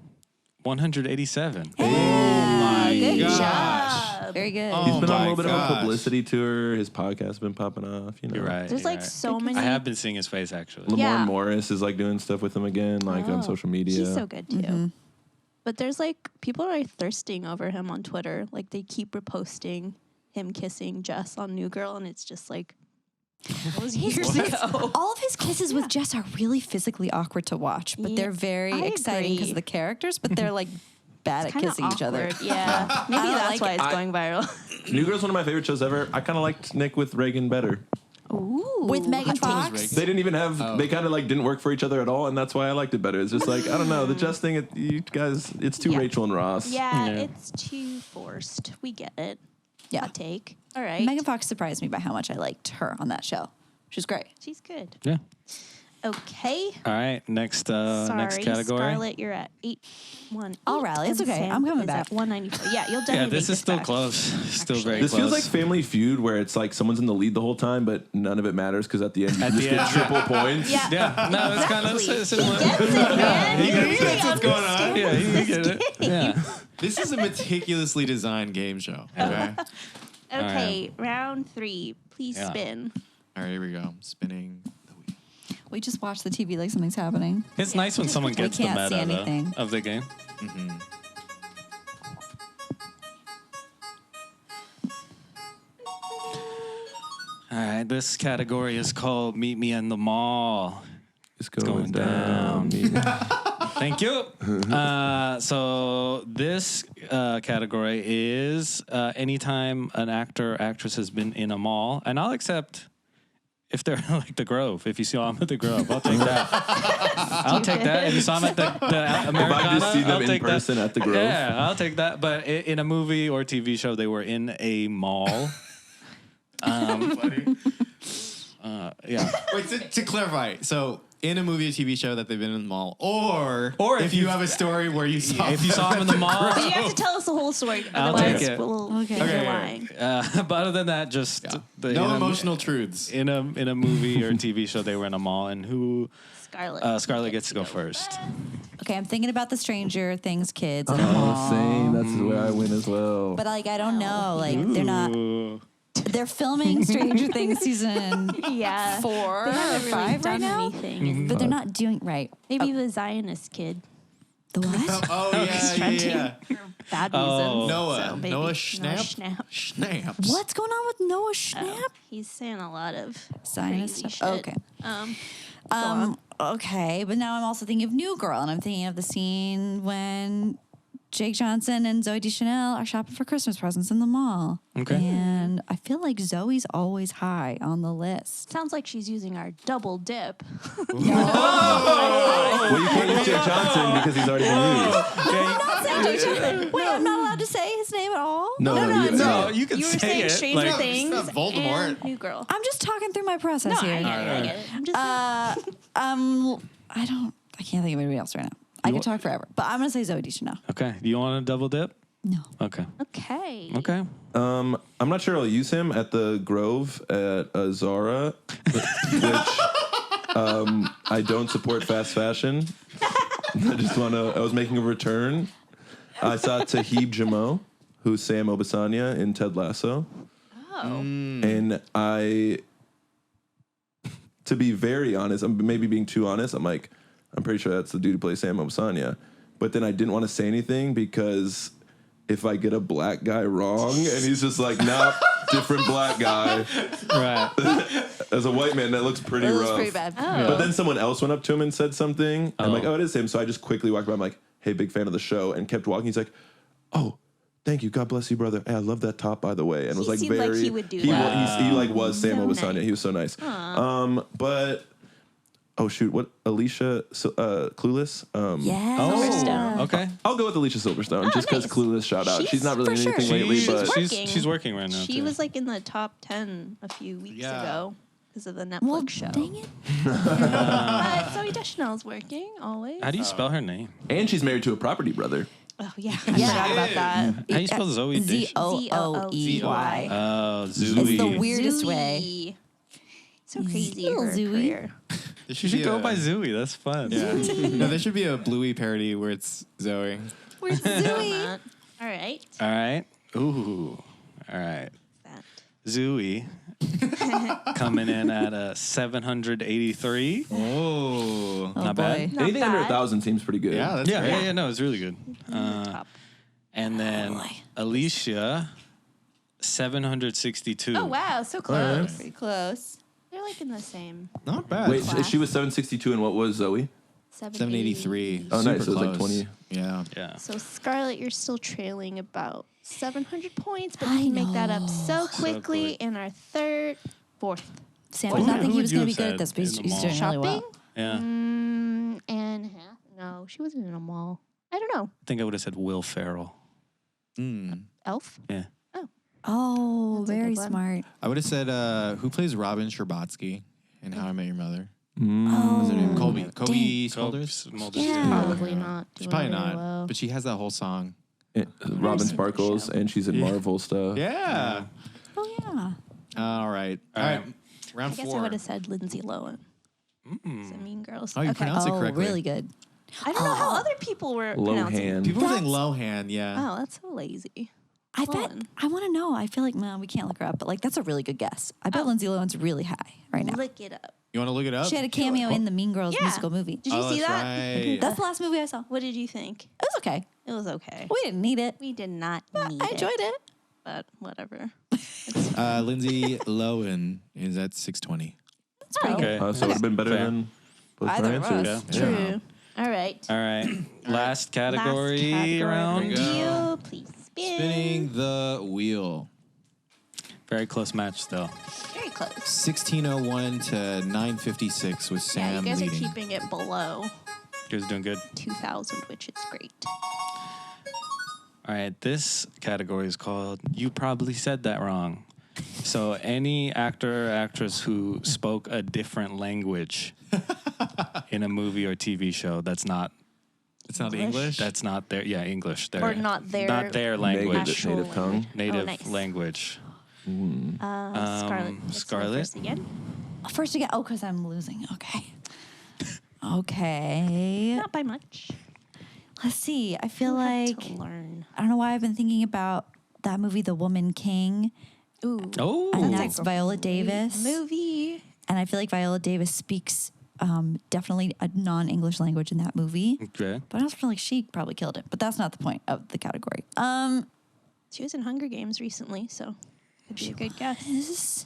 [SPEAKER 2] 187.
[SPEAKER 5] my
[SPEAKER 1] Good
[SPEAKER 3] gosh.
[SPEAKER 1] job.
[SPEAKER 5] Very good.
[SPEAKER 3] Oh,
[SPEAKER 4] He's been on a
[SPEAKER 3] my
[SPEAKER 4] little bit of a
[SPEAKER 3] gosh.
[SPEAKER 4] publicity tour. His podcast has been popping off. You know,
[SPEAKER 2] You're right.
[SPEAKER 1] There's
[SPEAKER 2] you're
[SPEAKER 1] like
[SPEAKER 2] right.
[SPEAKER 1] so many.
[SPEAKER 2] I have been seeing his face actually.
[SPEAKER 4] Lamorne
[SPEAKER 1] Yeah.
[SPEAKER 4] Morris is like doing stuff with him again, like on
[SPEAKER 1] Oh.
[SPEAKER 4] social media.
[SPEAKER 1] He's so good too. But there's like people are thirsting over him on Twitter. Like they keep reposting him kissing Jess on New Girl, and it's just like that was years ago.
[SPEAKER 5] All of his kisses with Jess are really physically awkward to watch, but they're very
[SPEAKER 1] I
[SPEAKER 5] exciting because
[SPEAKER 1] agree.
[SPEAKER 5] of the characters, but they're like bad at
[SPEAKER 1] Kinda
[SPEAKER 5] kissing each other.
[SPEAKER 1] awkward. Yeah, maybe
[SPEAKER 5] I don't
[SPEAKER 1] that's
[SPEAKER 5] like
[SPEAKER 1] why
[SPEAKER 5] it.
[SPEAKER 1] it's going viral.
[SPEAKER 4] New Girl's one of my favorite shows ever. I kind of liked Nick with Reagan better.
[SPEAKER 1] Ooh,
[SPEAKER 5] With Megan
[SPEAKER 1] hot take.
[SPEAKER 5] Fox.
[SPEAKER 4] They didn't even have. They kind of like didn't work for each other at all, and that's why I liked it better. It's just like I don't know the Jess thing. You guys, it's too
[SPEAKER 1] Yeah.
[SPEAKER 4] Rachel and Ross.
[SPEAKER 1] Yeah,
[SPEAKER 2] Yeah.
[SPEAKER 1] it's too forced. We get it.
[SPEAKER 5] Yeah.
[SPEAKER 1] Hot take. All right.
[SPEAKER 5] Megan Fox surprised me by how much I liked her on that show. She was great.
[SPEAKER 1] She's good.
[SPEAKER 2] Yeah.
[SPEAKER 1] Okay.
[SPEAKER 2] All right. Next
[SPEAKER 1] Sorry,
[SPEAKER 2] next category.
[SPEAKER 1] Scarlet, you're at 818.
[SPEAKER 5] I'll rally. It's
[SPEAKER 1] and
[SPEAKER 5] okay.
[SPEAKER 1] Sam
[SPEAKER 5] I'm coming
[SPEAKER 1] is
[SPEAKER 5] back.
[SPEAKER 1] At 194. Yeah, you'll definitely
[SPEAKER 2] Yeah,
[SPEAKER 1] make
[SPEAKER 2] this is still
[SPEAKER 1] back.
[SPEAKER 2] close. Still very
[SPEAKER 4] This
[SPEAKER 2] close.
[SPEAKER 4] feels like Family Feud, where it's like someone's in the lead the whole time, but none of it matters because at the end you
[SPEAKER 2] At
[SPEAKER 4] just
[SPEAKER 2] the
[SPEAKER 4] get
[SPEAKER 2] end.
[SPEAKER 4] triple points.
[SPEAKER 1] Yeah.
[SPEAKER 2] Yeah, no, it's kind of
[SPEAKER 1] Exactly.
[SPEAKER 2] similar.
[SPEAKER 1] He gets it, man. He really
[SPEAKER 3] That's what's going on.
[SPEAKER 2] Yeah, you get it. Yeah.
[SPEAKER 3] This is a meticulously designed game show. Okay.
[SPEAKER 1] Okay, round 3. Please
[SPEAKER 2] Yeah.
[SPEAKER 1] spin.
[SPEAKER 3] All right, here we go. Spinning the wheel.
[SPEAKER 5] We just watch the TV like something's happening.
[SPEAKER 2] It's nice when someone gets the
[SPEAKER 5] can't see
[SPEAKER 2] meta
[SPEAKER 5] anything.
[SPEAKER 2] of the game. All right, this category is called Meet Me in the Mall.
[SPEAKER 4] It's
[SPEAKER 2] going
[SPEAKER 4] going down.
[SPEAKER 2] Thank you. So this category is anytime an actor or actress has been in a mall, and I'll accept if they're like the Grove. If you saw them at the Grove, I'll take that. I'll take that. If you saw them at the
[SPEAKER 4] If
[SPEAKER 2] Americana,
[SPEAKER 4] I just see
[SPEAKER 2] I'll
[SPEAKER 4] them in
[SPEAKER 2] take
[SPEAKER 4] person
[SPEAKER 2] that.
[SPEAKER 4] at the Grove.
[SPEAKER 2] Yeah, I'll take that. But in a movie or TV show, they were in a mall. Yeah.
[SPEAKER 3] Wait, to clarify, so in a movie or TV show that they've been in the mall, or
[SPEAKER 2] Or
[SPEAKER 3] if you have a story where you saw
[SPEAKER 2] If you saw them in the mall,
[SPEAKER 1] But you have to tell us the whole story.
[SPEAKER 2] I'll
[SPEAKER 1] Otherwise,
[SPEAKER 2] take it.
[SPEAKER 1] we'll
[SPEAKER 5] Okay.
[SPEAKER 1] think you're
[SPEAKER 3] Okay.
[SPEAKER 1] lying.
[SPEAKER 2] but other than that, just the,
[SPEAKER 3] no
[SPEAKER 2] in a-
[SPEAKER 3] emotional truths.
[SPEAKER 2] in a movie or TV show, they were in a mall, and
[SPEAKER 1] Scarlet.
[SPEAKER 2] Scarlet gets to go first.
[SPEAKER 5] Okay, I'm thinking about the Stranger Things kids. in a mall.
[SPEAKER 4] Oh, same. That's where I win as well.
[SPEAKER 5] But like, I don't know. Like, they're not.
[SPEAKER 2] Ooh.
[SPEAKER 5] They're filming Stranger Things season
[SPEAKER 1] Yeah.
[SPEAKER 5] 4
[SPEAKER 1] They
[SPEAKER 5] or
[SPEAKER 1] haven't really
[SPEAKER 5] 5 right
[SPEAKER 1] done
[SPEAKER 5] now.
[SPEAKER 1] anything.
[SPEAKER 5] But they're not doing right.
[SPEAKER 1] Maybe the Zionist kid.
[SPEAKER 5] The what?
[SPEAKER 3] Oh yeah.
[SPEAKER 1] For bad reasons.
[SPEAKER 2] Oh.
[SPEAKER 3] Noah.
[SPEAKER 1] So maybe
[SPEAKER 3] Noah Schnapp.
[SPEAKER 1] Schnapp.
[SPEAKER 3] Snaps.
[SPEAKER 5] What's going on with Noah Schnapp?
[SPEAKER 1] He's saying a lot of
[SPEAKER 5] Zionist
[SPEAKER 1] crazy
[SPEAKER 5] stuff.
[SPEAKER 1] shit.
[SPEAKER 5] Okay.
[SPEAKER 1] on.
[SPEAKER 5] Okay, but now I'm also thinking of New Girl, and I'm thinking of the scene when Jake Johnson and Zoe Deschanel are shopping for Christmas presents in the mall.
[SPEAKER 2] Okay.
[SPEAKER 5] And I feel like Zoe's always high on the list.
[SPEAKER 1] Sounds like she's using our double dip.
[SPEAKER 4] Well, you can't use Jake Johnson because he's already been used.
[SPEAKER 5] I'm not saying Jake Johnson. Wait, I'm not allowed to say his name at all?
[SPEAKER 4] No,
[SPEAKER 2] You can
[SPEAKER 1] You were
[SPEAKER 2] say
[SPEAKER 1] saying
[SPEAKER 2] it.
[SPEAKER 1] Stranger
[SPEAKER 2] Like,
[SPEAKER 1] Things
[SPEAKER 3] not Voldemort.
[SPEAKER 1] and New Girl.
[SPEAKER 5] I'm just talking through my process
[SPEAKER 1] No,
[SPEAKER 5] here.
[SPEAKER 1] I get it. I'm just
[SPEAKER 5] I can't think of anybody else right now. I could talk forever, but I'm going to say Zoe Deschanel.
[SPEAKER 2] Okay. Do you want to double dip?
[SPEAKER 5] No.
[SPEAKER 2] Okay.
[SPEAKER 1] okay.
[SPEAKER 2] Okay.
[SPEAKER 4] I'm not sure I'll use him at the Grove at Zara, which I don't support fast fashion. I was making a return. I saw Tahib Jamo, who's Sam Obasanya in Ted Lasso.
[SPEAKER 1] Oh.
[SPEAKER 4] And to be very honest, I'm maybe being too honest, I'm pretty sure that's the dude who plays Sam Obasanya. But then I didn't want to say anything because if I get a black guy wrong and he's just like, nah, different black guy.
[SPEAKER 2] Right.
[SPEAKER 4] As a white man, that looks pretty rough.
[SPEAKER 5] That was pretty bad.
[SPEAKER 1] Oh.
[SPEAKER 4] But then someone else went up to him and said something. I'm like,
[SPEAKER 2] Oh.
[SPEAKER 4] oh, it is him. So I just quickly walked by. I'm like, hey, big fan of the show, and kept walking. He's like, oh, thank you. God bless you, brother. Hey, I love that top, by the way. And was like
[SPEAKER 1] seemed
[SPEAKER 4] very.
[SPEAKER 1] like he would do
[SPEAKER 4] He
[SPEAKER 1] that.
[SPEAKER 4] like was Sam
[SPEAKER 1] So
[SPEAKER 4] Obasanya.
[SPEAKER 1] nice.
[SPEAKER 4] He was so nice. But oh shoot, what Alicia Clueless?
[SPEAKER 5] Yeah.
[SPEAKER 1] Silverstone.
[SPEAKER 2] Okay.
[SPEAKER 4] I'll go with Alicia Silverstone just because
[SPEAKER 1] nice.
[SPEAKER 4] Clueless shout out. She's
[SPEAKER 1] She's
[SPEAKER 4] not really
[SPEAKER 5] for
[SPEAKER 4] in anything
[SPEAKER 5] sure.
[SPEAKER 4] lately, but
[SPEAKER 2] She's working right now.
[SPEAKER 1] She
[SPEAKER 2] too.
[SPEAKER 1] was like in the top 10 a few weeks ago because of the Netflix
[SPEAKER 5] Well,
[SPEAKER 1] show.
[SPEAKER 5] dang it.
[SPEAKER 1] But Zoe Deschanel's working always.
[SPEAKER 2] How do you spell her name?
[SPEAKER 4] and she's married to a property brother.
[SPEAKER 1] Oh yeah, I forgot about that.
[SPEAKER 2] How do you spell Zoe Dish?
[SPEAKER 5] Zoey.
[SPEAKER 2] Oh,
[SPEAKER 5] It's
[SPEAKER 2] Zooey.
[SPEAKER 5] the weirdest way.
[SPEAKER 1] Zooey. So crazy
[SPEAKER 5] Little
[SPEAKER 1] her
[SPEAKER 5] Zooey.
[SPEAKER 1] career.
[SPEAKER 3] There
[SPEAKER 2] You should go by Zooey. That's fun.
[SPEAKER 3] Yeah. No, there should be a Bluey parody where it's Zoe.
[SPEAKER 5] Where's Zoe?
[SPEAKER 1] All right.
[SPEAKER 2] All right. Ooh. All right.
[SPEAKER 1] That.
[SPEAKER 2] Zooey coming in at 783.
[SPEAKER 3] Oh.
[SPEAKER 2] Not bad.
[SPEAKER 1] Not
[SPEAKER 4] Anything under
[SPEAKER 1] bad.
[SPEAKER 4] 1,000 seems pretty good.
[SPEAKER 3] Yeah, that's
[SPEAKER 2] Yeah,
[SPEAKER 3] great.
[SPEAKER 2] yeah, no, it's really good.
[SPEAKER 1] Top.
[SPEAKER 2] And then Alicia, 762.
[SPEAKER 1] Oh wow, so close.
[SPEAKER 5] Pretty close.
[SPEAKER 1] They're like in the same.
[SPEAKER 3] Not bad.
[SPEAKER 4] Wait, she was 762, and what was Zoe?
[SPEAKER 3] 783.
[SPEAKER 4] Oh,
[SPEAKER 3] Super
[SPEAKER 4] nice. So it was like
[SPEAKER 3] close.
[SPEAKER 4] 20.
[SPEAKER 3] Yeah.
[SPEAKER 2] Yeah.
[SPEAKER 1] So Scarlet, you're still trailing about 700 points, but
[SPEAKER 5] I
[SPEAKER 1] you can make that up so
[SPEAKER 2] So
[SPEAKER 1] quickly
[SPEAKER 2] quick.
[SPEAKER 1] in our fourth
[SPEAKER 5] Sam
[SPEAKER 2] Who-
[SPEAKER 5] did not
[SPEAKER 2] who
[SPEAKER 5] think he
[SPEAKER 2] would
[SPEAKER 5] was
[SPEAKER 2] you
[SPEAKER 5] going to be
[SPEAKER 2] have
[SPEAKER 5] good at
[SPEAKER 2] said
[SPEAKER 5] this, but
[SPEAKER 2] in
[SPEAKER 5] he's
[SPEAKER 2] the
[SPEAKER 5] doing
[SPEAKER 2] mall?
[SPEAKER 5] really
[SPEAKER 1] shopping.
[SPEAKER 5] well.
[SPEAKER 2] Yeah.
[SPEAKER 1] And half. No, she wasn't in a mall. I don't know.
[SPEAKER 2] I think I would have said Will Ferrell.
[SPEAKER 3] Mm.
[SPEAKER 1] Elf.
[SPEAKER 2] Yeah.
[SPEAKER 5] Oh,
[SPEAKER 1] That's a
[SPEAKER 5] very
[SPEAKER 1] good one.
[SPEAKER 5] smart.
[SPEAKER 3] I would have said, who plays Robin Scherbatsky in How I Met Your Mother?
[SPEAKER 5] Oh,
[SPEAKER 3] What's her name? Colby.
[SPEAKER 5] dang.
[SPEAKER 3] Kobe Smulders?
[SPEAKER 5] Yeah.
[SPEAKER 1] Probably not.
[SPEAKER 3] She's
[SPEAKER 1] doing
[SPEAKER 3] probably
[SPEAKER 1] very
[SPEAKER 3] not.
[SPEAKER 1] well.
[SPEAKER 3] But she has that whole song.
[SPEAKER 4] Robin
[SPEAKER 1] seen the
[SPEAKER 4] Sparkles,
[SPEAKER 1] show.
[SPEAKER 4] and she's in Marvel stuff.
[SPEAKER 3] Yeah.
[SPEAKER 5] Oh, yeah.
[SPEAKER 3] All right.
[SPEAKER 2] All right.
[SPEAKER 3] Round
[SPEAKER 1] I guess
[SPEAKER 3] 4.
[SPEAKER 1] I would have said Lindsay Lohan. So Mean Girls.
[SPEAKER 3] Oh, you pronounced it
[SPEAKER 5] Oh,
[SPEAKER 3] correctly.
[SPEAKER 5] really good.
[SPEAKER 1] I don't know how other people were pronouncing.
[SPEAKER 4] Lohan.
[SPEAKER 3] People were saying Lohan, yeah.
[SPEAKER 1] Oh, that's so lazy.
[SPEAKER 5] I bet,
[SPEAKER 1] Lohan.
[SPEAKER 5] I want to know. I feel like, man, we can't look her up, but like, that's a really good guess. I bet Lindsay Lohan's really high right now.
[SPEAKER 1] Look it up.
[SPEAKER 3] You want to look it up?
[SPEAKER 5] She had a cameo in the Mean Girls
[SPEAKER 1] Yeah.
[SPEAKER 5] musical movie.
[SPEAKER 1] Did you see
[SPEAKER 3] that's
[SPEAKER 1] that?
[SPEAKER 3] Right.
[SPEAKER 5] That's the last movie I saw. It
[SPEAKER 1] What did you think?
[SPEAKER 5] was okay.
[SPEAKER 1] It was okay.
[SPEAKER 5] We didn't need it.
[SPEAKER 1] We did not
[SPEAKER 5] But
[SPEAKER 1] need
[SPEAKER 5] I enjoyed it.
[SPEAKER 1] but whatever.
[SPEAKER 3] Lindsay Lohan is at 620.
[SPEAKER 5] It's pretty good.
[SPEAKER 2] Okay.
[SPEAKER 4] So it would have been better
[SPEAKER 2] Fair.
[SPEAKER 4] than both
[SPEAKER 5] Either
[SPEAKER 4] our
[SPEAKER 5] of
[SPEAKER 4] answers.
[SPEAKER 5] us.
[SPEAKER 2] Yeah.
[SPEAKER 1] True. All right.
[SPEAKER 2] All right. Last category
[SPEAKER 1] Last category
[SPEAKER 2] round.
[SPEAKER 1] Wheel, please spin.
[SPEAKER 3] Spinning the wheel.
[SPEAKER 2] Very close match still.
[SPEAKER 1] Very close.
[SPEAKER 3] 1601 to 956 with
[SPEAKER 1] Yeah,
[SPEAKER 3] Sam
[SPEAKER 1] you guys
[SPEAKER 3] leading.
[SPEAKER 1] are keeping it below
[SPEAKER 2] You guys doing good?
[SPEAKER 1] 2,000, which is great.
[SPEAKER 2] All right. This category is called You Probably Said That Wrong. So any actor or actress who spoke a different language in a movie or TV show that's not
[SPEAKER 3] It's not
[SPEAKER 1] English?
[SPEAKER 3] English?
[SPEAKER 2] that's not their English. Their,
[SPEAKER 1] Or not their
[SPEAKER 2] language.
[SPEAKER 1] actual
[SPEAKER 4] Native tongue.
[SPEAKER 2] Native
[SPEAKER 1] nice.
[SPEAKER 2] language.
[SPEAKER 1] Scarlet. Let's go
[SPEAKER 2] Scarlet?
[SPEAKER 1] first again.
[SPEAKER 5] First again. Oh, because I'm losing. Okay. Okay.
[SPEAKER 1] Not by much.
[SPEAKER 5] Let's see. I feel
[SPEAKER 1] You have
[SPEAKER 5] like,
[SPEAKER 1] to learn.
[SPEAKER 5] I don't know why I've been thinking about that movie, The Woman King.
[SPEAKER 1] Ooh.
[SPEAKER 2] Oh.
[SPEAKER 5] And
[SPEAKER 1] That's
[SPEAKER 5] that's
[SPEAKER 1] a
[SPEAKER 5] Viola
[SPEAKER 1] great
[SPEAKER 5] Davis.
[SPEAKER 1] Movie.
[SPEAKER 5] And I feel like Viola Davis speaks definitely a non-English language in that movie.
[SPEAKER 2] Okay.
[SPEAKER 5] But I also feel like she probably killed it. But that's not the point of the category.
[SPEAKER 1] She was in Hunger Games recently, so could be a good guess.
[SPEAKER 5] Is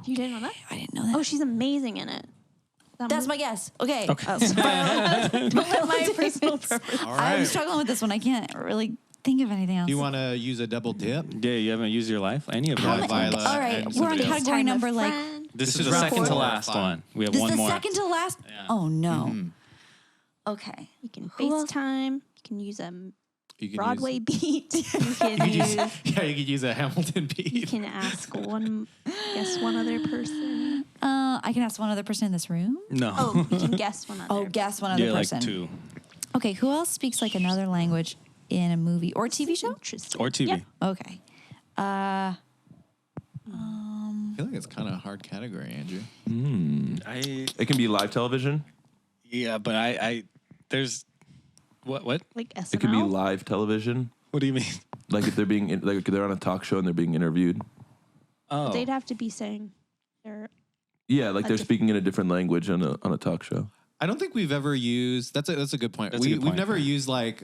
[SPEAKER 1] You didn't know that?
[SPEAKER 5] I didn't know that.
[SPEAKER 1] Oh, she's amazing in it.
[SPEAKER 5] That's my guess. Okay.
[SPEAKER 1] my personal preference.
[SPEAKER 3] All
[SPEAKER 5] I'm
[SPEAKER 3] right.
[SPEAKER 5] struggling with this one. I can't really think of anything else.
[SPEAKER 3] Do you want to use a double dip?
[SPEAKER 2] Yeah, you haven't used your life? Any of
[SPEAKER 3] Yeah,
[SPEAKER 2] your
[SPEAKER 3] Viola.
[SPEAKER 2] life?
[SPEAKER 5] All right,
[SPEAKER 3] and
[SPEAKER 5] we're on
[SPEAKER 3] somebody else.
[SPEAKER 5] category
[SPEAKER 1] Time
[SPEAKER 5] number
[SPEAKER 1] of
[SPEAKER 5] like.
[SPEAKER 1] friend.
[SPEAKER 2] This is
[SPEAKER 3] is
[SPEAKER 2] the
[SPEAKER 3] round
[SPEAKER 2] second
[SPEAKER 3] four
[SPEAKER 2] to
[SPEAKER 3] or
[SPEAKER 2] last
[SPEAKER 3] five?
[SPEAKER 2] one. We have
[SPEAKER 5] This
[SPEAKER 2] one
[SPEAKER 5] is the
[SPEAKER 2] more.
[SPEAKER 5] second to last.
[SPEAKER 2] Yeah.
[SPEAKER 5] Oh no.
[SPEAKER 3] Mm-hmm.
[SPEAKER 5] Okay.
[SPEAKER 1] You can
[SPEAKER 5] Who else?
[SPEAKER 1] FaceTime. You can use a
[SPEAKER 3] You can
[SPEAKER 1] Broadway beat. You can
[SPEAKER 3] use,
[SPEAKER 1] use.
[SPEAKER 3] you could use a Hamilton
[SPEAKER 1] You
[SPEAKER 3] beat.
[SPEAKER 1] can ask one other person.
[SPEAKER 5] I can ask one other person in this room.
[SPEAKER 2] No.
[SPEAKER 1] Oh, you can guess one other.
[SPEAKER 5] Oh, guess one other
[SPEAKER 2] yeah,
[SPEAKER 5] person.
[SPEAKER 2] like 2.
[SPEAKER 5] Okay, who else speaks like another language in a movie or TV show?
[SPEAKER 1] Interesting.
[SPEAKER 2] Or TV.
[SPEAKER 1] Yep.
[SPEAKER 5] Okay.
[SPEAKER 3] I feel like it's kind of a hard category, Andrew.
[SPEAKER 4] It can be live television.
[SPEAKER 2] Yeah, but I there's what?
[SPEAKER 1] Like SNL.
[SPEAKER 4] It can be live television.
[SPEAKER 2] What do you mean?
[SPEAKER 4] Like if they're being like they're on a talk show and they're being interviewed.
[SPEAKER 2] Oh.
[SPEAKER 1] They'd have to be saying they're.
[SPEAKER 4] Yeah, like they're speaking in a different language on a talk show.
[SPEAKER 3] I don't think we've ever used. That's a good point.
[SPEAKER 2] That's a good
[SPEAKER 3] We've
[SPEAKER 2] point.
[SPEAKER 3] never used like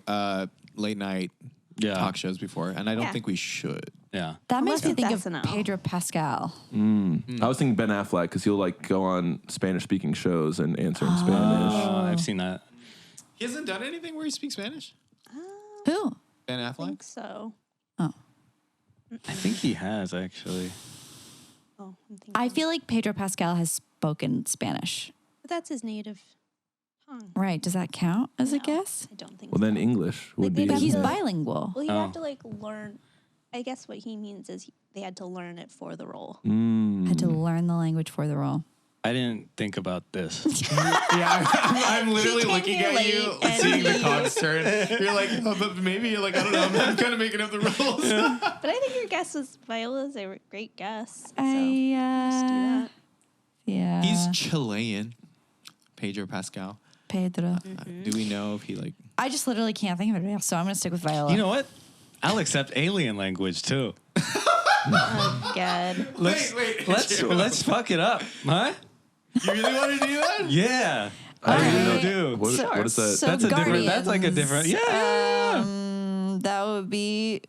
[SPEAKER 3] late night
[SPEAKER 2] Yeah.
[SPEAKER 3] talk shows before, and I don't
[SPEAKER 1] Yeah.
[SPEAKER 3] think we should.
[SPEAKER 2] Yeah.
[SPEAKER 5] That makes me
[SPEAKER 1] Unless
[SPEAKER 5] think
[SPEAKER 1] it's
[SPEAKER 5] of
[SPEAKER 1] SNL.
[SPEAKER 5] Pedro Pascal.
[SPEAKER 4] I was thinking Ben Affleck because he'll like go on Spanish speaking shows and answer in Spanish.
[SPEAKER 2] I've seen that.
[SPEAKER 3] He hasn't done anything where he speaks Spanish.
[SPEAKER 5] Who?
[SPEAKER 3] Ben
[SPEAKER 1] I
[SPEAKER 3] Affleck.
[SPEAKER 1] think so.
[SPEAKER 5] Oh.
[SPEAKER 2] I think he has actually.
[SPEAKER 1] Oh, I'm thinking.
[SPEAKER 5] I feel like Pedro Pascal has spoken Spanish.
[SPEAKER 1] But that's his native tongue.
[SPEAKER 5] Right. Does that count as a
[SPEAKER 1] No,
[SPEAKER 5] guess?
[SPEAKER 1] I don't think
[SPEAKER 4] Well,
[SPEAKER 1] so.
[SPEAKER 4] then English would
[SPEAKER 1] Like,
[SPEAKER 4] be.
[SPEAKER 1] they'd have
[SPEAKER 5] He's
[SPEAKER 1] to-
[SPEAKER 5] bilingual.
[SPEAKER 1] Well, you
[SPEAKER 2] Oh.
[SPEAKER 1] have to like learn. I guess what he means is they had to learn it for the role.
[SPEAKER 5] Had to learn the language for the role.
[SPEAKER 2] I didn't think about this.
[SPEAKER 3] Yeah, I'm literally
[SPEAKER 1] He came
[SPEAKER 3] looking
[SPEAKER 1] here
[SPEAKER 3] at
[SPEAKER 1] late
[SPEAKER 3] you,
[SPEAKER 1] and
[SPEAKER 3] seeing the
[SPEAKER 1] he-
[SPEAKER 3] cogs turn. You're like, oh, but maybe you're like, I don't know. I'm kind of making up the rules.
[SPEAKER 1] But I think your guess was Viola's a great guess. So let's do
[SPEAKER 5] I
[SPEAKER 1] that.
[SPEAKER 5] yeah.
[SPEAKER 3] He's Chilean, Pedro Pascal.
[SPEAKER 5] Pedro.
[SPEAKER 3] Do we know if he like?
[SPEAKER 5] I just literally can't think of anybody else, so I'm gonna stick with Viola.
[SPEAKER 2] You know what? I'll accept alien language too.
[SPEAKER 1] Oh, God.
[SPEAKER 2] Let's fuck it up, huh?
[SPEAKER 3] You really want to do that?
[SPEAKER 2] Yeah.
[SPEAKER 4] I don't even know.
[SPEAKER 5] Alright.
[SPEAKER 2] do.
[SPEAKER 4] What is that?
[SPEAKER 5] So
[SPEAKER 2] That's a different. That's like a
[SPEAKER 5] Guardians,
[SPEAKER 2] different. Yeah.
[SPEAKER 5] That would be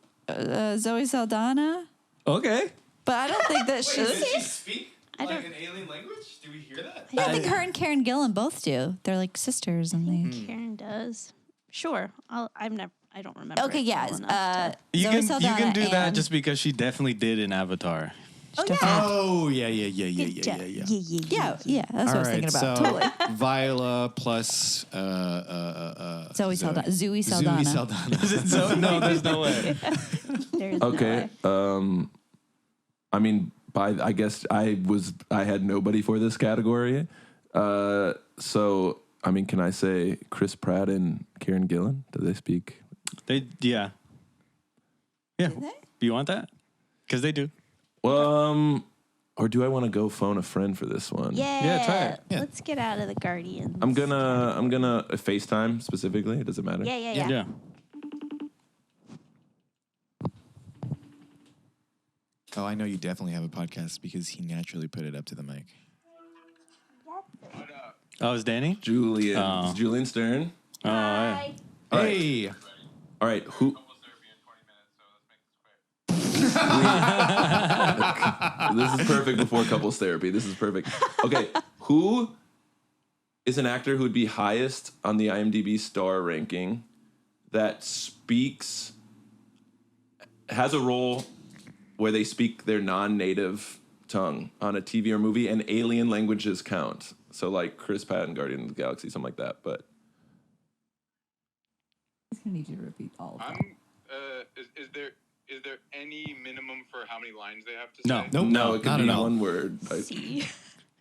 [SPEAKER 5] Zoe Saldana,
[SPEAKER 2] Okay.
[SPEAKER 5] but I don't think that she's.
[SPEAKER 3] Does she speak
[SPEAKER 1] I don't-
[SPEAKER 3] an alien language? Do we hear that?
[SPEAKER 5] Yeah, I think her and Karen Gillan both do. They're like sisters, and they.
[SPEAKER 1] Karen does. Sure. I don't remember.
[SPEAKER 5] Okay,
[SPEAKER 1] it
[SPEAKER 5] yeah.
[SPEAKER 1] well enough to-
[SPEAKER 2] You
[SPEAKER 5] Zoe
[SPEAKER 2] can
[SPEAKER 5] Saldana
[SPEAKER 2] you can do that
[SPEAKER 5] and-
[SPEAKER 2] just because she definitely did in Avatar.
[SPEAKER 1] Oh, yeah.
[SPEAKER 3] Oh yeah.
[SPEAKER 5] Yeah, that's what I was thinking about.
[SPEAKER 3] So
[SPEAKER 5] Totally.
[SPEAKER 3] Viola plus
[SPEAKER 5] Zoe Saldana. Zoe Saldana.
[SPEAKER 3] Zoe Saldana.
[SPEAKER 2] So no, there's no way.
[SPEAKER 1] There's no
[SPEAKER 4] Okay.
[SPEAKER 1] way.
[SPEAKER 4] I mean, I guess I had nobody for this category. So I mean, can I say Chris Pratt and Karen Gillan? Do they speak?
[SPEAKER 2] Yeah. Yeah.
[SPEAKER 5] Do they?
[SPEAKER 2] You want that? Because they do.
[SPEAKER 4] Or do I want to go phone a friend for this one?
[SPEAKER 1] Yeah.
[SPEAKER 2] try it.
[SPEAKER 3] Yeah.
[SPEAKER 1] Let's get out of the Guardians.
[SPEAKER 4] I'm gonna FaceTime specifically. Does it matter?
[SPEAKER 1] Yeah.
[SPEAKER 2] Yeah.
[SPEAKER 3] Oh, I know you definitely have a podcast because he naturally put it up to the mic.
[SPEAKER 2] Oh, is Danny?
[SPEAKER 4] Julian.
[SPEAKER 2] Oh.
[SPEAKER 4] It's Julian Stern.
[SPEAKER 2] Oh, yeah.
[SPEAKER 3] Hey,
[SPEAKER 4] All right. Who? This is perfect before couples therapy. This is perfect. Okay, who is an actor who would be highest on the IMDb star ranking that has a role where they speak their non-native tongue on a TV or movie and alien languages count? So like Chris Pratt in Guardians of the Galaxy, something like that. But
[SPEAKER 5] I'm gonna need you to repeat all of them.
[SPEAKER 6] Is there any minimum for how many lines they have to
[SPEAKER 2] No.
[SPEAKER 6] say?
[SPEAKER 3] nope,
[SPEAKER 4] no, it could
[SPEAKER 3] not
[SPEAKER 4] be
[SPEAKER 3] at all.
[SPEAKER 4] one word.
[SPEAKER 1] See.